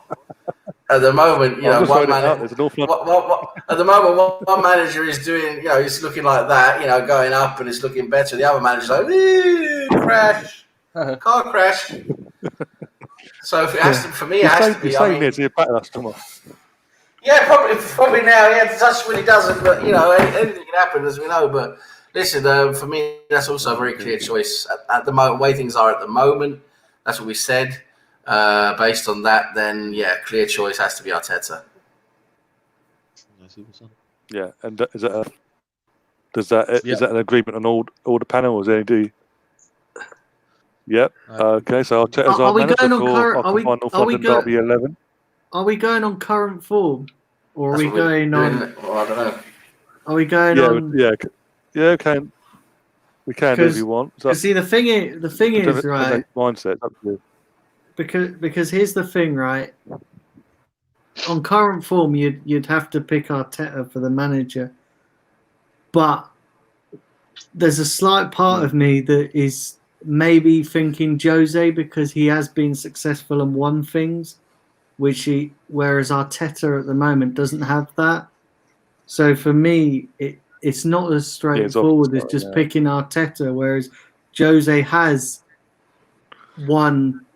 At the moment, one manager is doing, he's looking like that, going up and it's looking better. The other manager's like, crash, car crash. So if it has to, for me, it has to be. You're better us tomorrow. Yeah, probably now. Yeah, touch when he doesn't, but anything can happen, as we know. But listen, for me, that's also a very clear choice at the moment. Way things are at the moment, that's what we said. Based on that, then clear choice has to be Arteta. Yeah, and is that an agreement on all the panels? NLD? Yep. Okay, so Arteta's our manager for North London Derby 11. Are we going on current form, or are we going on? Well, I don't know. Are we going on? Yeah. Okay. We can if you want. So, see, the thing is, right? Mindset. Up to you. Because here's the thing, right? On current form, you'd have to pick Arteta for the manager, but there's a slight part of me that is maybe thinking Jose because he has been successful and won things, whereas Arteta at the moment doesn't have that. So for me, it's not as straightforward as just picking Arteta, whereas Jose has won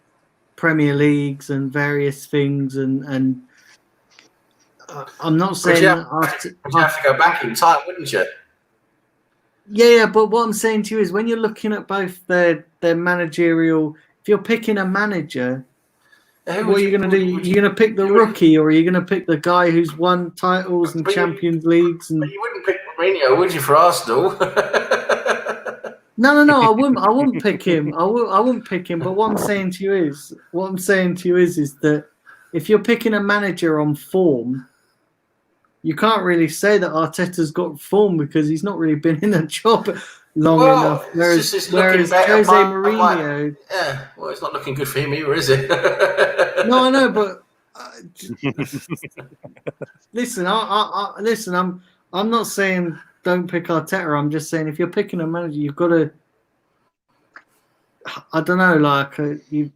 Premier Leagues and various things, and I'm not saying you'd have to go back in time, wouldn't you? Yeah, but what I'm saying to you is when you're looking at both their managerial, if you're picking a manager, what are you going to do? You're going to pick the rookie, or are you going to pick the guy who's won titles and Champions Leagues? And you wouldn't pick Mourinho, would you, for Arsenal? No, I wouldn't pick him. I wouldn't pick him. But what I'm saying to you is that if you're picking a manager on form, you can't really say that Arteta's got form because he's not really been in a job long enough. Whereas Jose Mourinho, it's not looking good for him either, is it? No, I know, but listen, I'm not saying don't pick Arteta. I'm just saying if you're picking a manager, you've got to. I don't know, you.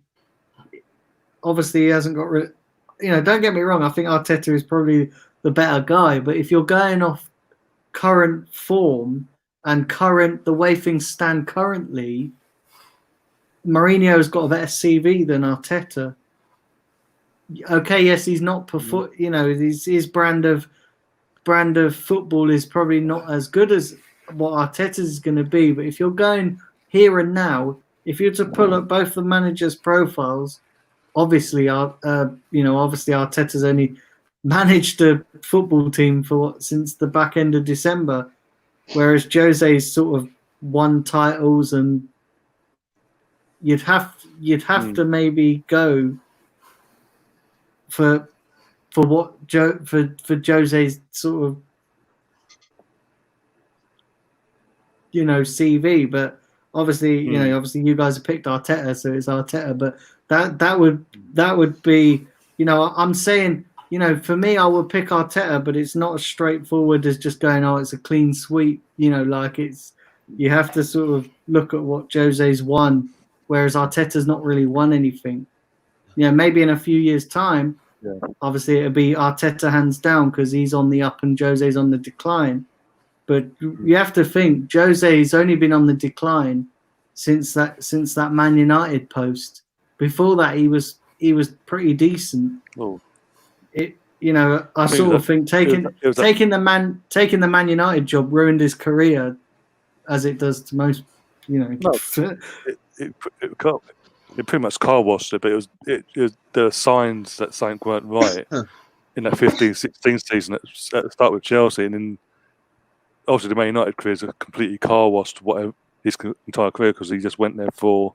Obviously, he hasn't got. Don't get me wrong. I think Arteta is probably the better guy, but if you're going off current form and the way things stand currently, Mourinho's got a better CV than Arteta. Okay, yes, he's not his brand of football is probably not as good as what Arteta's is going to be. But if you're going here and now, if you're to pull up both the managers' profiles, obviously Arteta's only managed a football team since the back end of December, whereas Jose's sort of won titles, and you'd have to maybe go for Jose's sort of CV, but obviously you guys have picked Arteta, so it's Arteta. But that would be I'm saying for me I would pick Arteta, but it's not as straightforward as just going it's a clean sweep. You have to sort of look at what Jose's won, whereas Arteta's not really won anything. Maybe in a few years' time. Yeah. Obviously, it'll be Arteta hands down because he's on the up and Jose's on the decline. But you have to think Jose's only been on the decline since that Man United post. Before that, he was pretty decent. Oh. I sort of think taking the Man United job ruined his career, as it does to most No. It pretty much car washed it, but there were signs that something weren't right in that 15-16 season at the start with Chelsea, and then obviously the Man United career is a completely car washed whatever his entire career, because he just went there to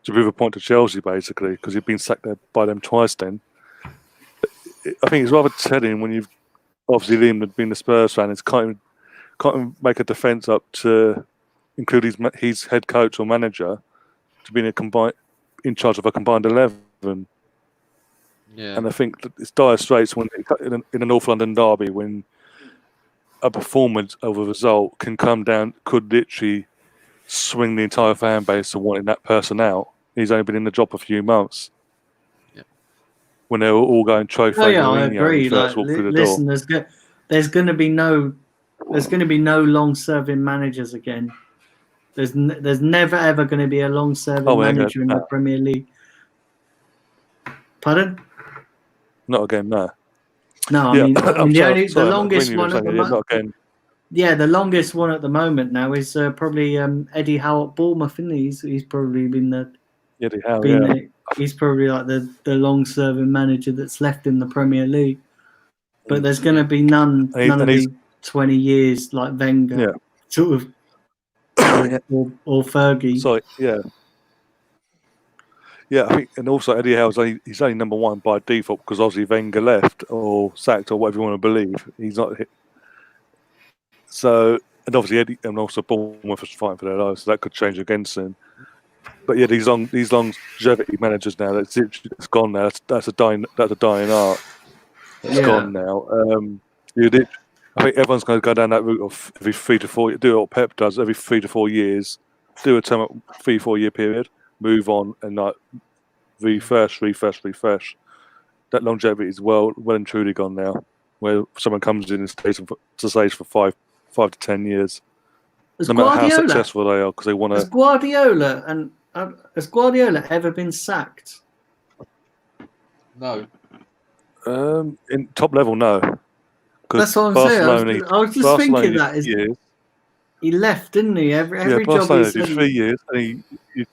prove a point to Chelsea basically, because he'd been sacked there by them twice. Then I think it's rather telling when you've obviously Liam being the Spurs fan, it's can't even make a defence up to include his head coach or manager to be in charge of a combined 11. Yeah. And I think that it's dire straits when in a North London derby, when a performance of a result could literally swing the entire fan base to wanting that person out. He's only been in the job a few months. Yeah. When they were all going trophy. Oh yeah, Mourinho I agree. when he first walked through the Listen, door. there's going to be no long-serving managers again. There's never ever going to be a long-serving manager in the Premier League. Pardon? Not again, no. No, Yeah, the longest one at the moment. Not again. Yeah, the longest one at the moment now is probably Eddie Howe at Bournemouth, isn't he? He's probably been the Eddie Howe. He's probably like the long-serving manager that's left in the Premier League. But there's going to be none of the 20 years like Wenger, sort of, or Fergie. Sorry, yeah. Yeah, I think, and also Eddie Howe's he's only number one by default because obviously Wenger left or sacked or whatever you want to believe. He's not. So, and obviously Eddie, and also Bournemouth was fighting for their lives, so that could change again soon. But yeah, these longevity managers now, it's gone now. That's a dying art. It's gone now. I think everyone's going to go down that route of every 3 to 4. Do what Pep does every 3 to 4 years. Do a 3-4 year period. Move on and like refresh. That longevity is well and truly gone now. Where someone comes in and stays for 5 to 10 years, no matter how successful they are, because they want to. Has Guardiola ever been sacked? No. In top level, no. That's what I'm saying. I was just thinking that he left, didn't he? Every job he did 3 years, and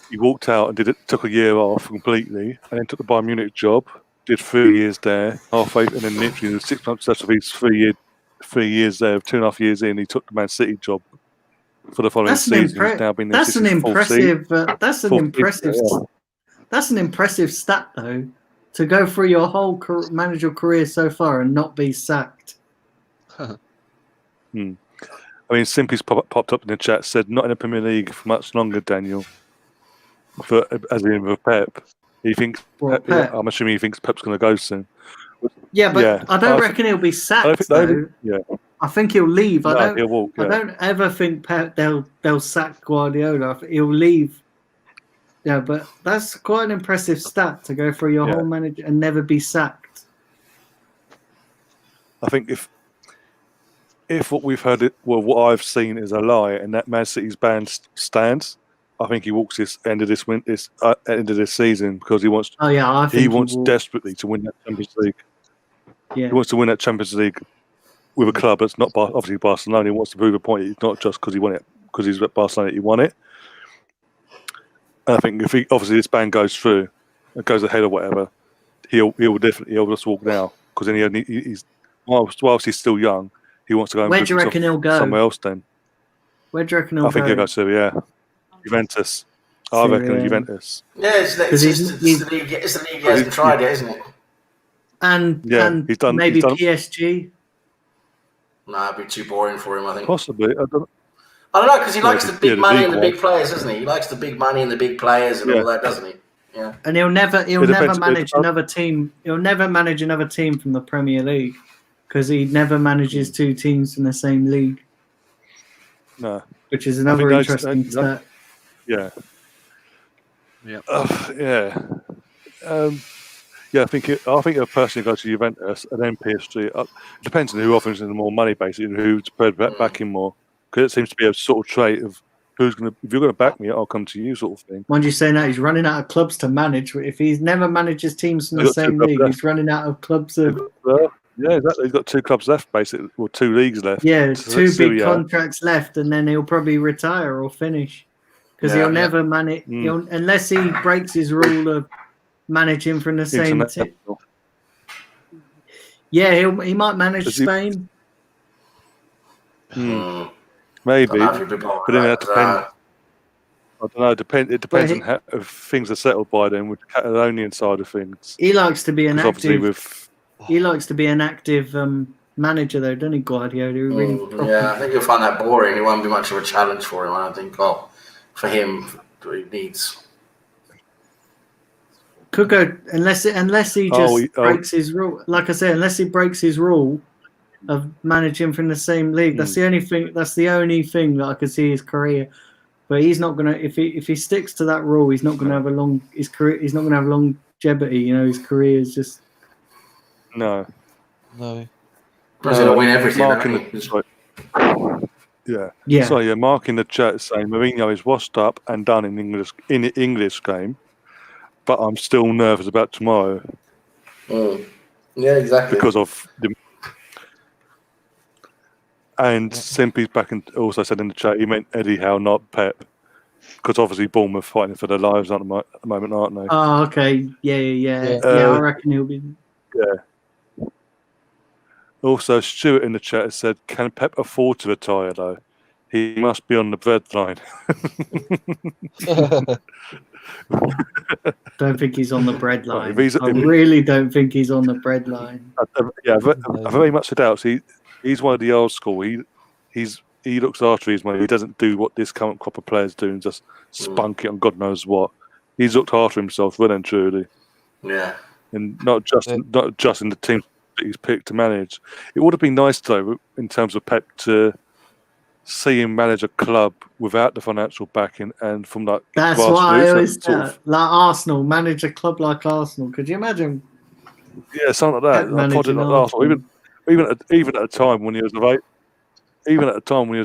he walked out and took a year off completely, and then took the Bayern Munich job. Did 3 years there, halfway, and then literally 6 months after his 3 years there, 2.5 years in, he took the Man City job for the following season. He's now been there. That's an impressive stat, though, to go through your whole managerial career so far and not be sacked. I mean, Simply's popped up in the chat, said not in the Premier League for much longer, Daniel. As in with Pep. He thinks. Pep. I'm assuming he thinks Pep's going to go soon. Yeah, but I don't reckon he'll be sacked. I think he'll leave. He'll walk. I don't ever think Pep they'll sack Guardiola. He'll leave. Yeah, but that's quite an impressive stat to go through your whole manager and never be sacked. I think if what we've heard, what I've seen is a lie, and that Man City's ban stands, I think he walks end of this season because he wants. Oh yeah, I think he wants desperately to win that Champions League. Yeah, he wants to win that Champions League with a club that's not obviously Barcelona. He wants to prove a point. It's not just because he won it, because he's at Barcelona. He won it. And I think if obviously this ban goes through, it goes ahead or whatever, he'll just walk now, because then he's whilst he's still young, he wants to go. Where do you reckon he'll go? Somewhere else then. Where do you reckon he'll go? I think he'll go to Juventus. I reckon Juventus. Yeah, it's the league he hasn't tried yet, isn't it? And he's done, maybe PSG. No, it'd be too boring for him, I think. Possibly. I don't know, because he likes the big money and the big players, doesn't he? He likes the big money and the big players and all that, doesn't he? Yeah. And he'll never manage another team. He'll never manage another team from the Premier League, because he never manages two teams in the same league. No. Which is another interesting stat. Yeah. Yeah. I think he'll personally go to Juventus and then PSG. It depends on who offers him more money, basically, and who's prepared to back him more. Because it seems to be a sort of trait of if you're going to back me, I'll come to you, sort of thing. Mind you saying that, he's running out of clubs to manage. If he's never manages teams in the same league, he's running out of clubs. Yeah, exactly. He's got 2 clubs left, basically, or 2 leagues left. Yeah, 2 big contracts left, and then he'll probably retire or finish. because he'll never manage unless he breaks his rule of managing from the same team. International. Yeah, he might manage Spain. Maybe, Don't know if he'd be bothered but then with that that. depends. I don't know. It depends on how if things are settled by then with the Catalonian side of things. He likes to be an 'Cause obviously active. He likes to be an active manager, though, doesn't he, Guardiola? I think you'll find that boring. It won't be much of a challenge for him. I don't think. Oh, for him, he needs. Could go unless he just breaks his rule. Like I said, unless he breaks his rule of managing from the same league. That's the only thing. That's the only thing that I could see his career. But he's not gonna. If he sticks to that rule, he's not gonna have his career. He's not gonna have longevity. You know, his career is just. No. He's gonna win everything. Yeah. So Mark in the chat is saying Mourinho is washed up and done in the English game, but I'm still nervous about tomorrow. Yeah, exactly. Because of the. And Simpy's back and also said in the chat he meant Eddie Howe, not Pep, because obviously Bournemouth fighting for their lives at the moment, aren't they? Oh, okay. Yeah. I reckon he'll be. Yeah. Also, Stuart in the chat has said, "Can Pep afford to retire though? He must be on the breadline." Don't think he's on the breadline. I really don't think he's on the breadline. I very much doubt. He's one of the old school. He looks after his money. He doesn't do what this current crop of players do and just spunk it on God knows what. He's looked after himself well and truly. Yeah, and not just in the team that he's picked to manage. It would have been nice though, in terms of Pep, to see him manage a club without the financial backing and from like that's why I always like Arsenal, manage a club like Arsenal. Could you imagine? Yeah, something like that. A project like Arsenal. Even at a time when he was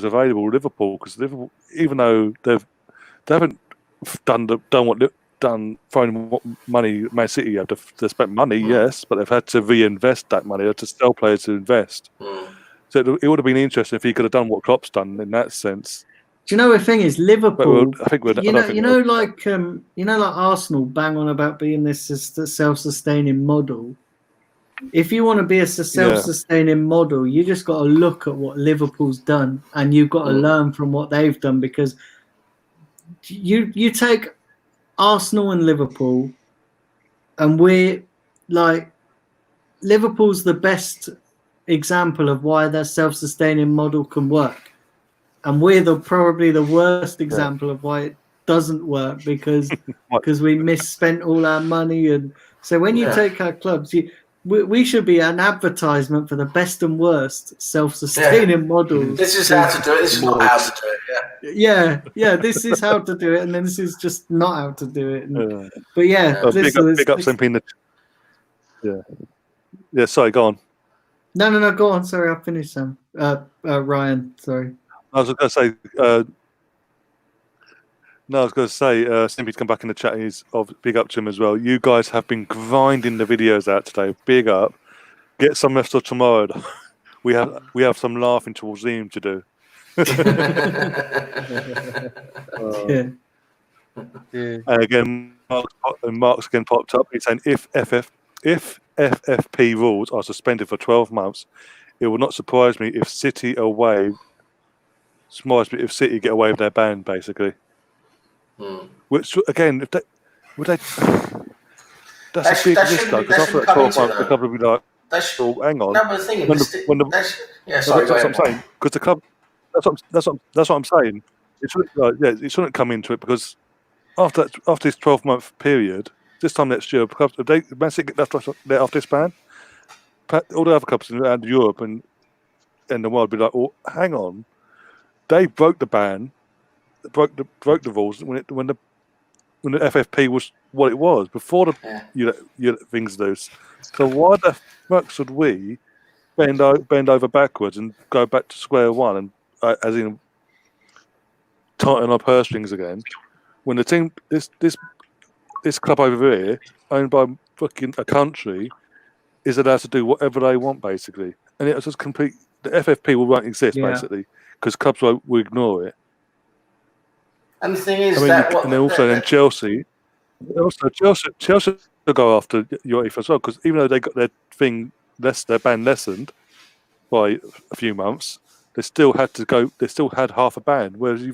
available, Liverpool, because Liverpool, even though they haven't thrown what money Man City have to spend money, yes, but they've had to reinvest that money, to sell players to invest. So it would have been interesting if he could have done what Klopp's done in that sense. Do you know the thing is, Liverpool? Like Arsenal bang on about being this self-sustaining model. If you want to be a self-sustaining model, you just got to look at what Liverpool's done, and you've got to learn from what they've done, because you take Arsenal and Liverpool, and we're like, Liverpool's the best example of why their self-sustaining model can work, and we're probably the worst example of why it doesn't work, because we misspent all our money. And so when you take our clubs, we should be an advertisement for the best and worst self-sustaining models. This is how to do it. This is not how to do it. Yeah. This is how to do it, and then this is just not how to do it. But big up something. Yeah. Sorry, go on. No, go on. Sorry, I'll finish, Sam. Ryan, sorry. I was going to say, Simpy's come back in the chat. He's big up to him as well. You guys have been grinding the videos out today. Big up. Get some rest for tomorrow. We have some laughing towards the end to do. And again, Mark's again popped up. He's saying if FFP rules are suspended for 12 months, it will not surprise me if City get away with their ban, basically. Which again, if that's a big risk though, because after that 12 months, the club will be like, hang on. No, but the thing is, that's what I'm saying. Because the club, that's what I'm saying. It shouldn't come into it, because after this 12-month period, this time next year, if they Man City get left after this ban, all the other clubs in Europe and the world will be like, oh, hang on, they broke the ban. Broke the rules when the FFP was what it was before the things loose. So why the fuck should we bend over backwards and go back to square one and as in tighten our purse strings again when the team this club over here, owned by fucking a country, is allowed to do whatever they want basically, and it's just complete. The FFP won't exist basically because clubs will ignore it. And the thing is I mean, and then also then Chelsea will go after UEFA as well, because even though they got their thing their ban lessened by a few months, they still had to go. They still had half a ban, whereas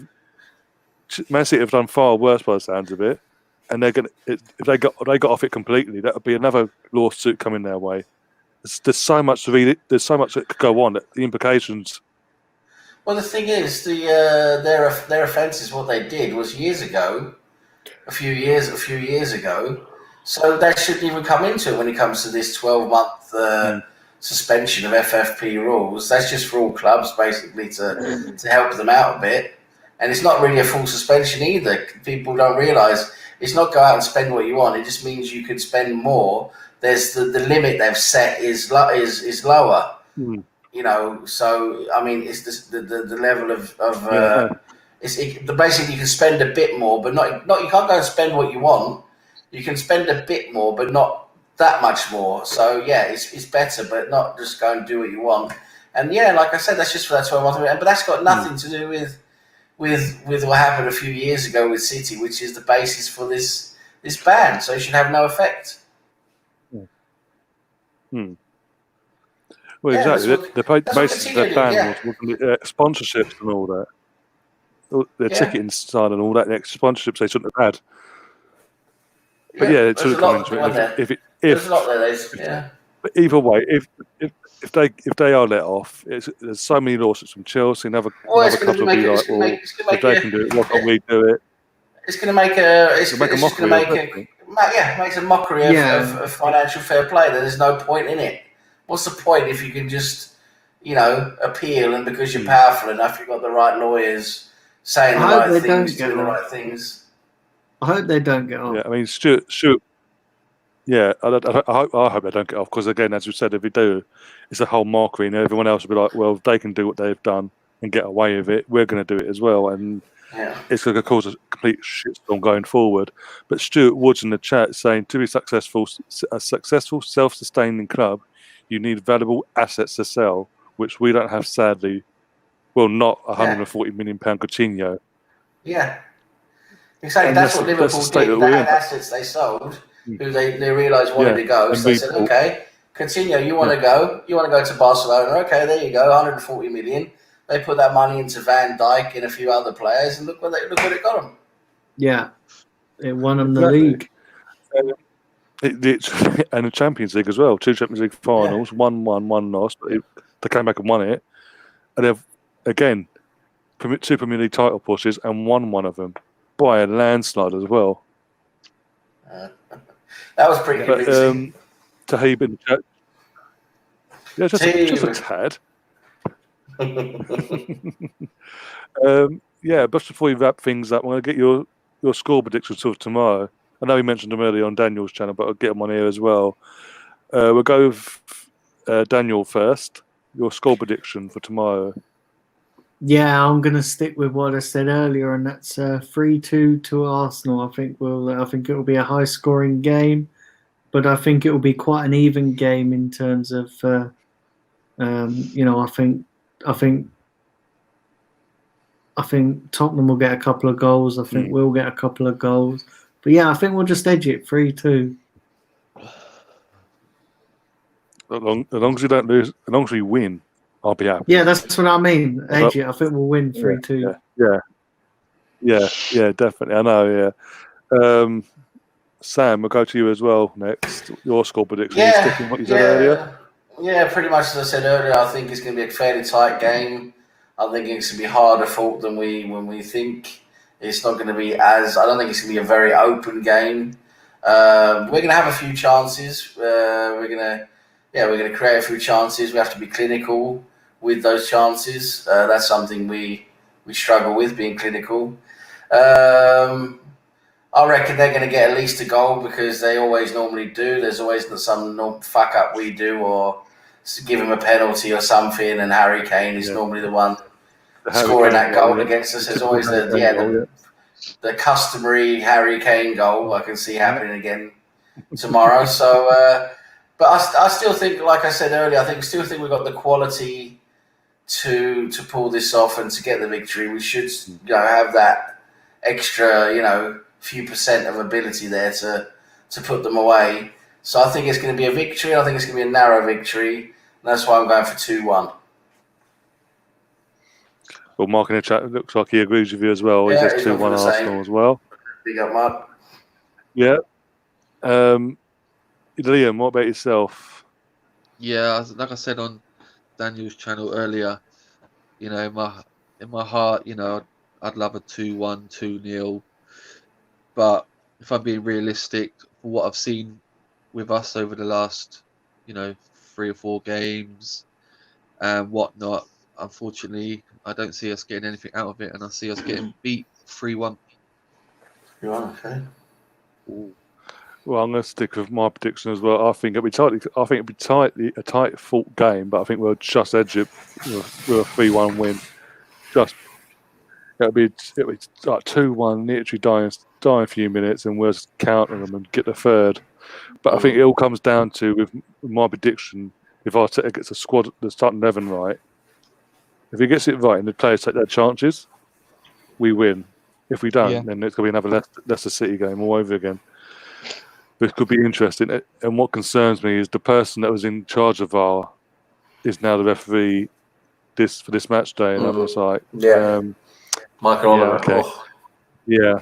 Man City have done far worse by the sounds of it, and they're gonna if they got off it completely, that would be another lawsuit coming their way. There's so much to read it. There's so much that could go on. The implications. Well, the thing is, their offences, what they did was years ago, a few years ago. So they shouldn't even come into it when it comes to this 12-month suspension of FFP rules. That's just for all clubs, basically, to help them out a bit. And it's not really a full suspension either. People don't realise it's not go out and spend what you want. It just means you could spend more. There's the limit they've set is lower. Mm. You know, so I mean, it's the level of basically you can spend a bit more, but not you can't go and spend what you want. You can spend a bit more, but not that much more. So yeah, it's better, but not just go and do what you want. And yeah, like I said, that's just for that 12 months. But that's got nothing to do with what happened a few years ago with City, which is the basis for this ban. So it should have no effect. Hmm. Well, exactly. The basis of their ban was sponsorships and all that. Their ticketing side and all that, the extra sponsorships they shouldn't have had. But yeah, it should have come into it. There's a lot there. But either way, if they are let off, there's so many lawsuits from Chelsea. Another couple will be like, well, if they can do it, why can't we do it? It's going to make makes a mockery of financial fair play. There's no point in it. What's the point if you can just, appeal, and because you're powerful enough, you've got the right lawyers saying the right things, doing the right things. I hope they don't get off. Yeah, I mean, Stuart. Yeah, I hope they don't get off, because again, as we said, if they do, it's a whole mockery, and everyone else will be like, well, if they can do what they've done and get away with it, we're going to do it as well, and it's going to cause a complete shitstorm going forward. But Stuart Woods in the chat saying, to be a successful, self-sustaining club, you need valuable assets to sell, which we don't have, sadly. Well, not £140 million Coutinho. Yeah, exactly. And that's what Liverpool did. They had assets they sold, who they realised wanted to go. So they said, okay, Coutinho, you want to go? You want to go to Barcelona? Okay, there you go, 140 million. They put that money into Van Dijk and a few other players, and look what it got them. Yeah, it won them the league. And the Champions League as well. 2 Champions League finals, 1-1, 1 loss, but they came back and won it. And they've, again, 2 Premier League title pushes and won one of them by a landslide as well. That was pretty convincing. Tahib in the chat. Yeah, just a tad. But before we wrap things up, I'm going to get your score predictions for tomorrow. I know we mentioned them earlier on Daniel's channel, but I'll get them on here as well. We'll go with Daniel first. Your score prediction for tomorrow. Yeah, I'm going to stick with what I said earlier, and that's 3-2 to Arsenal. I think it will be a high-scoring game, but I think it will be quite an even game in terms of, I think Tottenham will get a couple of goals. I think we'll get a couple of goals. But yeah, I think we'll just edge it 3-2. As long as you don't lose, as long as we win, I'll be happy. Yeah, that's what I mean. Edge it. I think we'll win 3-2. Yeah, definitely. I know. Yeah. Sam, we'll go to you as well next. Your score prediction. Yeah, sticking what you said earlier. Yeah, pretty much as I said earlier. I think it's going to be a fairly tight game. I think it's going to be harder fought than we think. It's not going to be I don't think it's going to be a very open game. We're going to have a few chances. We're going to create a few chances. We have to be clinical with those chances. That's something we struggle with, being clinical. I reckon they're going to get at least a goal, because they always normally do. There's always some fuck up we do, or give him a penalty or something, and Harry Kane is normally the one scoring that goal against us. There's always the customary Harry Kane goal I can see happening again tomorrow. So, but I still think, like I said earlier, I still think we've got the quality to pull this off and to get the victory. We should have that extra, few percent of ability there to put them away. So I think it's going to be a victory. I think it's going to be a narrow victory. And that's why I'm going for 2-1. Well, Mark in the chat looks like he agrees with you as well. Yeah, he says he's gone 2-1 for the same. Arsenal as well. Big up, Mark. Yeah. Liam, what about yourself? Yeah, like I said on Daniel's channel earlier, in my heart, I'd love a 2-1, 2-0. But if I'm being realistic, for what I've seen with us over the last, 3 or 4 games and whatnot, unfortunately, I don't see us getting anything out of it, and I see us getting beat 3-1. You are, okay. Well, I'm going to stick with my prediction as well. I think it'll be a tight fought game, but I think we'll just edge it with a 3-1 win. It'll be like 2-1, literally dying a few minutes, and we'll just counter them and get the third. But I think it all comes down to, with my prediction, if Arteta gets the squad, the starting 11 right, if he gets it right and the players take their chances, we win. If we don't, then it's going to be another Leicester City game all over again. This could be interesting. And what concerns me is the person that was in charge of VAR is now the referee for this match day, and I was like, Michael Oliver. okay. Oh. Yeah,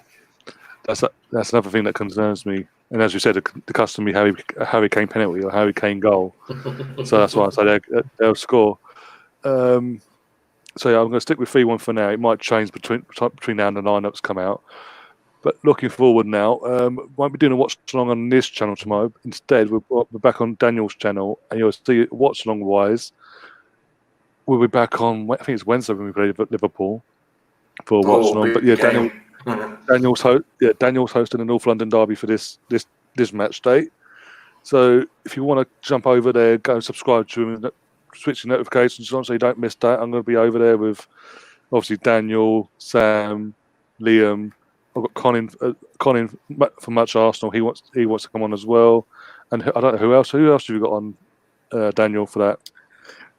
that's another thing that concerns me. And as you said, the customary Harry Kane penalty or Harry Kane goal. So that's why I say they'll score. So yeah, I'm going to stick with 3-1 for now. It might change between now and the lineups come out. But looking forward now, won't be doing a watch along on this channel tomorrow. Instead, we're back on Daniel's channel, and you'll see watch along wise. We'll be back on, I think it's Wednesday when we play Liverpool for a watch along. But yeah, Daniel's hosting the North London derby for this match day. So if you want to jump over there, go and subscribe to him, switch your notifications on so you don't miss that. I'm going to be over there with obviously Daniel, Sam, Liam. I've got Colin from Much Arsenal. He wants to come on as well, and I don't know who else. Who else have you got on, Daniel, for that?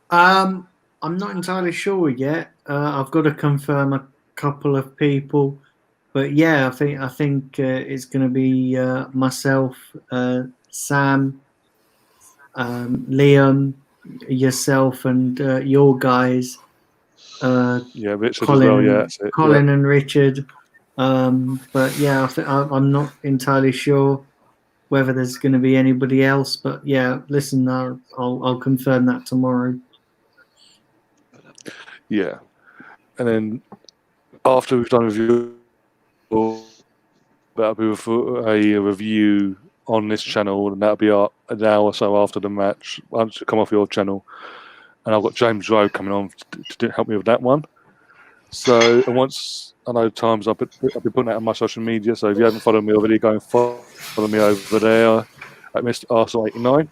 I'm not entirely sure yet. I've got to confirm a couple of people, but yeah, I think it's going to be myself, Sam, Liam, yourself, and your guys. Richard Colin, as well. Yeah, that's it. Colin and Richard. But yeah, I'm not entirely sure whether there's going to be anybody else. But yeah, listen, I'll confirm that tomorrow. Yeah, and then after we've done a review, that'll be a review on this channel, and that'll be an hour or so after the match. I'll just come off your channel, and I've got James Rowe coming on to help me with that one. So, and once I know times, I'll be putting that on my social media. So if you haven't followed me already, go and follow me over there at Mr. Arsenal89.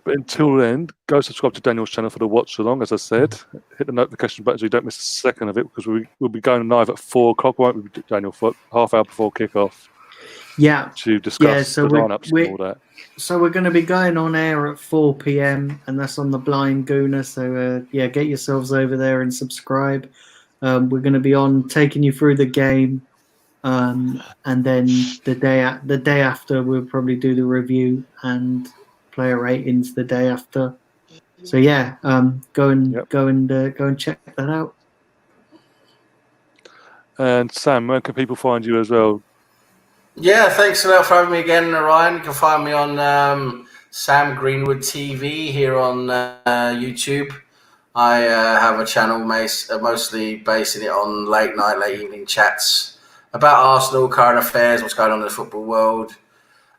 But until then, go subscribe to Daniel's channel for the watch along. As I said, hit the notification button so you don't miss a second of it, because we'll be going live at 4 o'clock, won't we, Daniel? Half hour before kickoff. Yeah. To discuss the lineups and all that. So we're going to be going on air at 4 p.m. and that's on the Blind Gooner. So yeah, get yourselves over there and subscribe. We're going to be on taking you through the game, and then the day after we'll probably do the review and player ratings the day after. So yeah, go and check that out. And Sam, where can people find you as well? Yeah, thanks a lot for having me again, Ryan. You can find me on Sam Greenwood TV here on YouTube. I have a channel mostly basing it on late evening chats about Arsenal, current affairs, what's going on in the football world.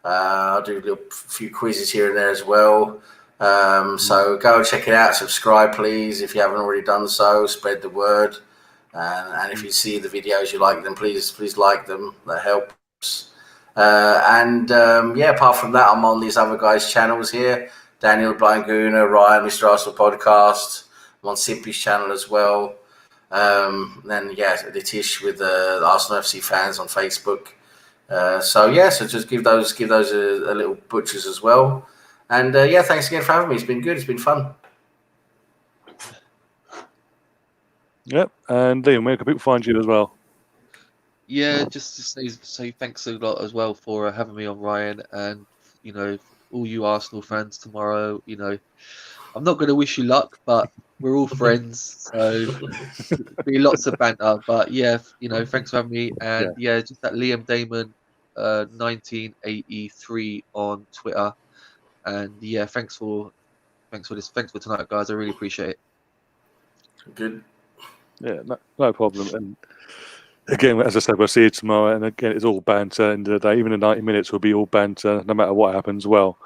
I'll do a few quizzes here and there as well. So go check it out. Subscribe, please, if you haven't already done so. Spread the word. And if you see the videos you like them, please like them. That helps. Apart from that, I'm on these other guys' channels here. Daniel, Blind Gooner, Ryan, Mr. Arsenal Podcast. I'm on Simpy's channel as well. Litish with the Arsenal FC fans on Facebook. So just give those a little butchers as well. And thanks again for having me. It's been good. It's been fun. Yep. And Liam, where can people find you as well? Yeah, just to say thanks a lot as well for having me on, Ryan, and all you Arsenal fans tomorrow. I'm not going to wish you luck, but we're all friends, so be lots of banter. But yeah, thanks for having me, and just that Liam Damon, 1983 on Twitter, and yeah, thanks for tonight, guys. I really appreciate it. Good. Yeah, no problem. And again, as I said, we'll see you tomorrow. And again, it's all banter. At the end of the day, even the 90 minutes will be all banter, no matter what happens. Well,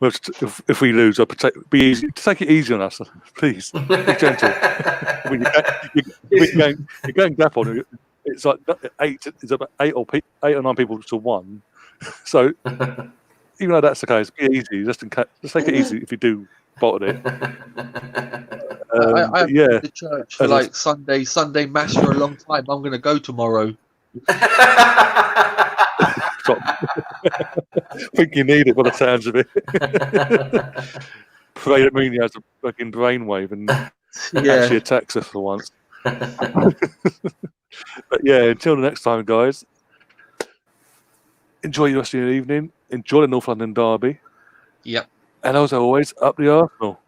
if we lose, I'll take it easy on us, please. Be gentle. You're going gap on. It's like it's about eight or nine people to one. So even though that's the case, be easy. Just take it easy if you do bottle it. I haven't been to church for like Sunday mass for a long time. I'm going to go tomorrow. I think you need it by the sounds of it. Pray that Mourinho has a fucking brainwave and actually attacks us for once. But yeah, until the next time, guys, enjoy the rest of your evening. Enjoy the North London derby. Yep. And as always, up the Arsenal.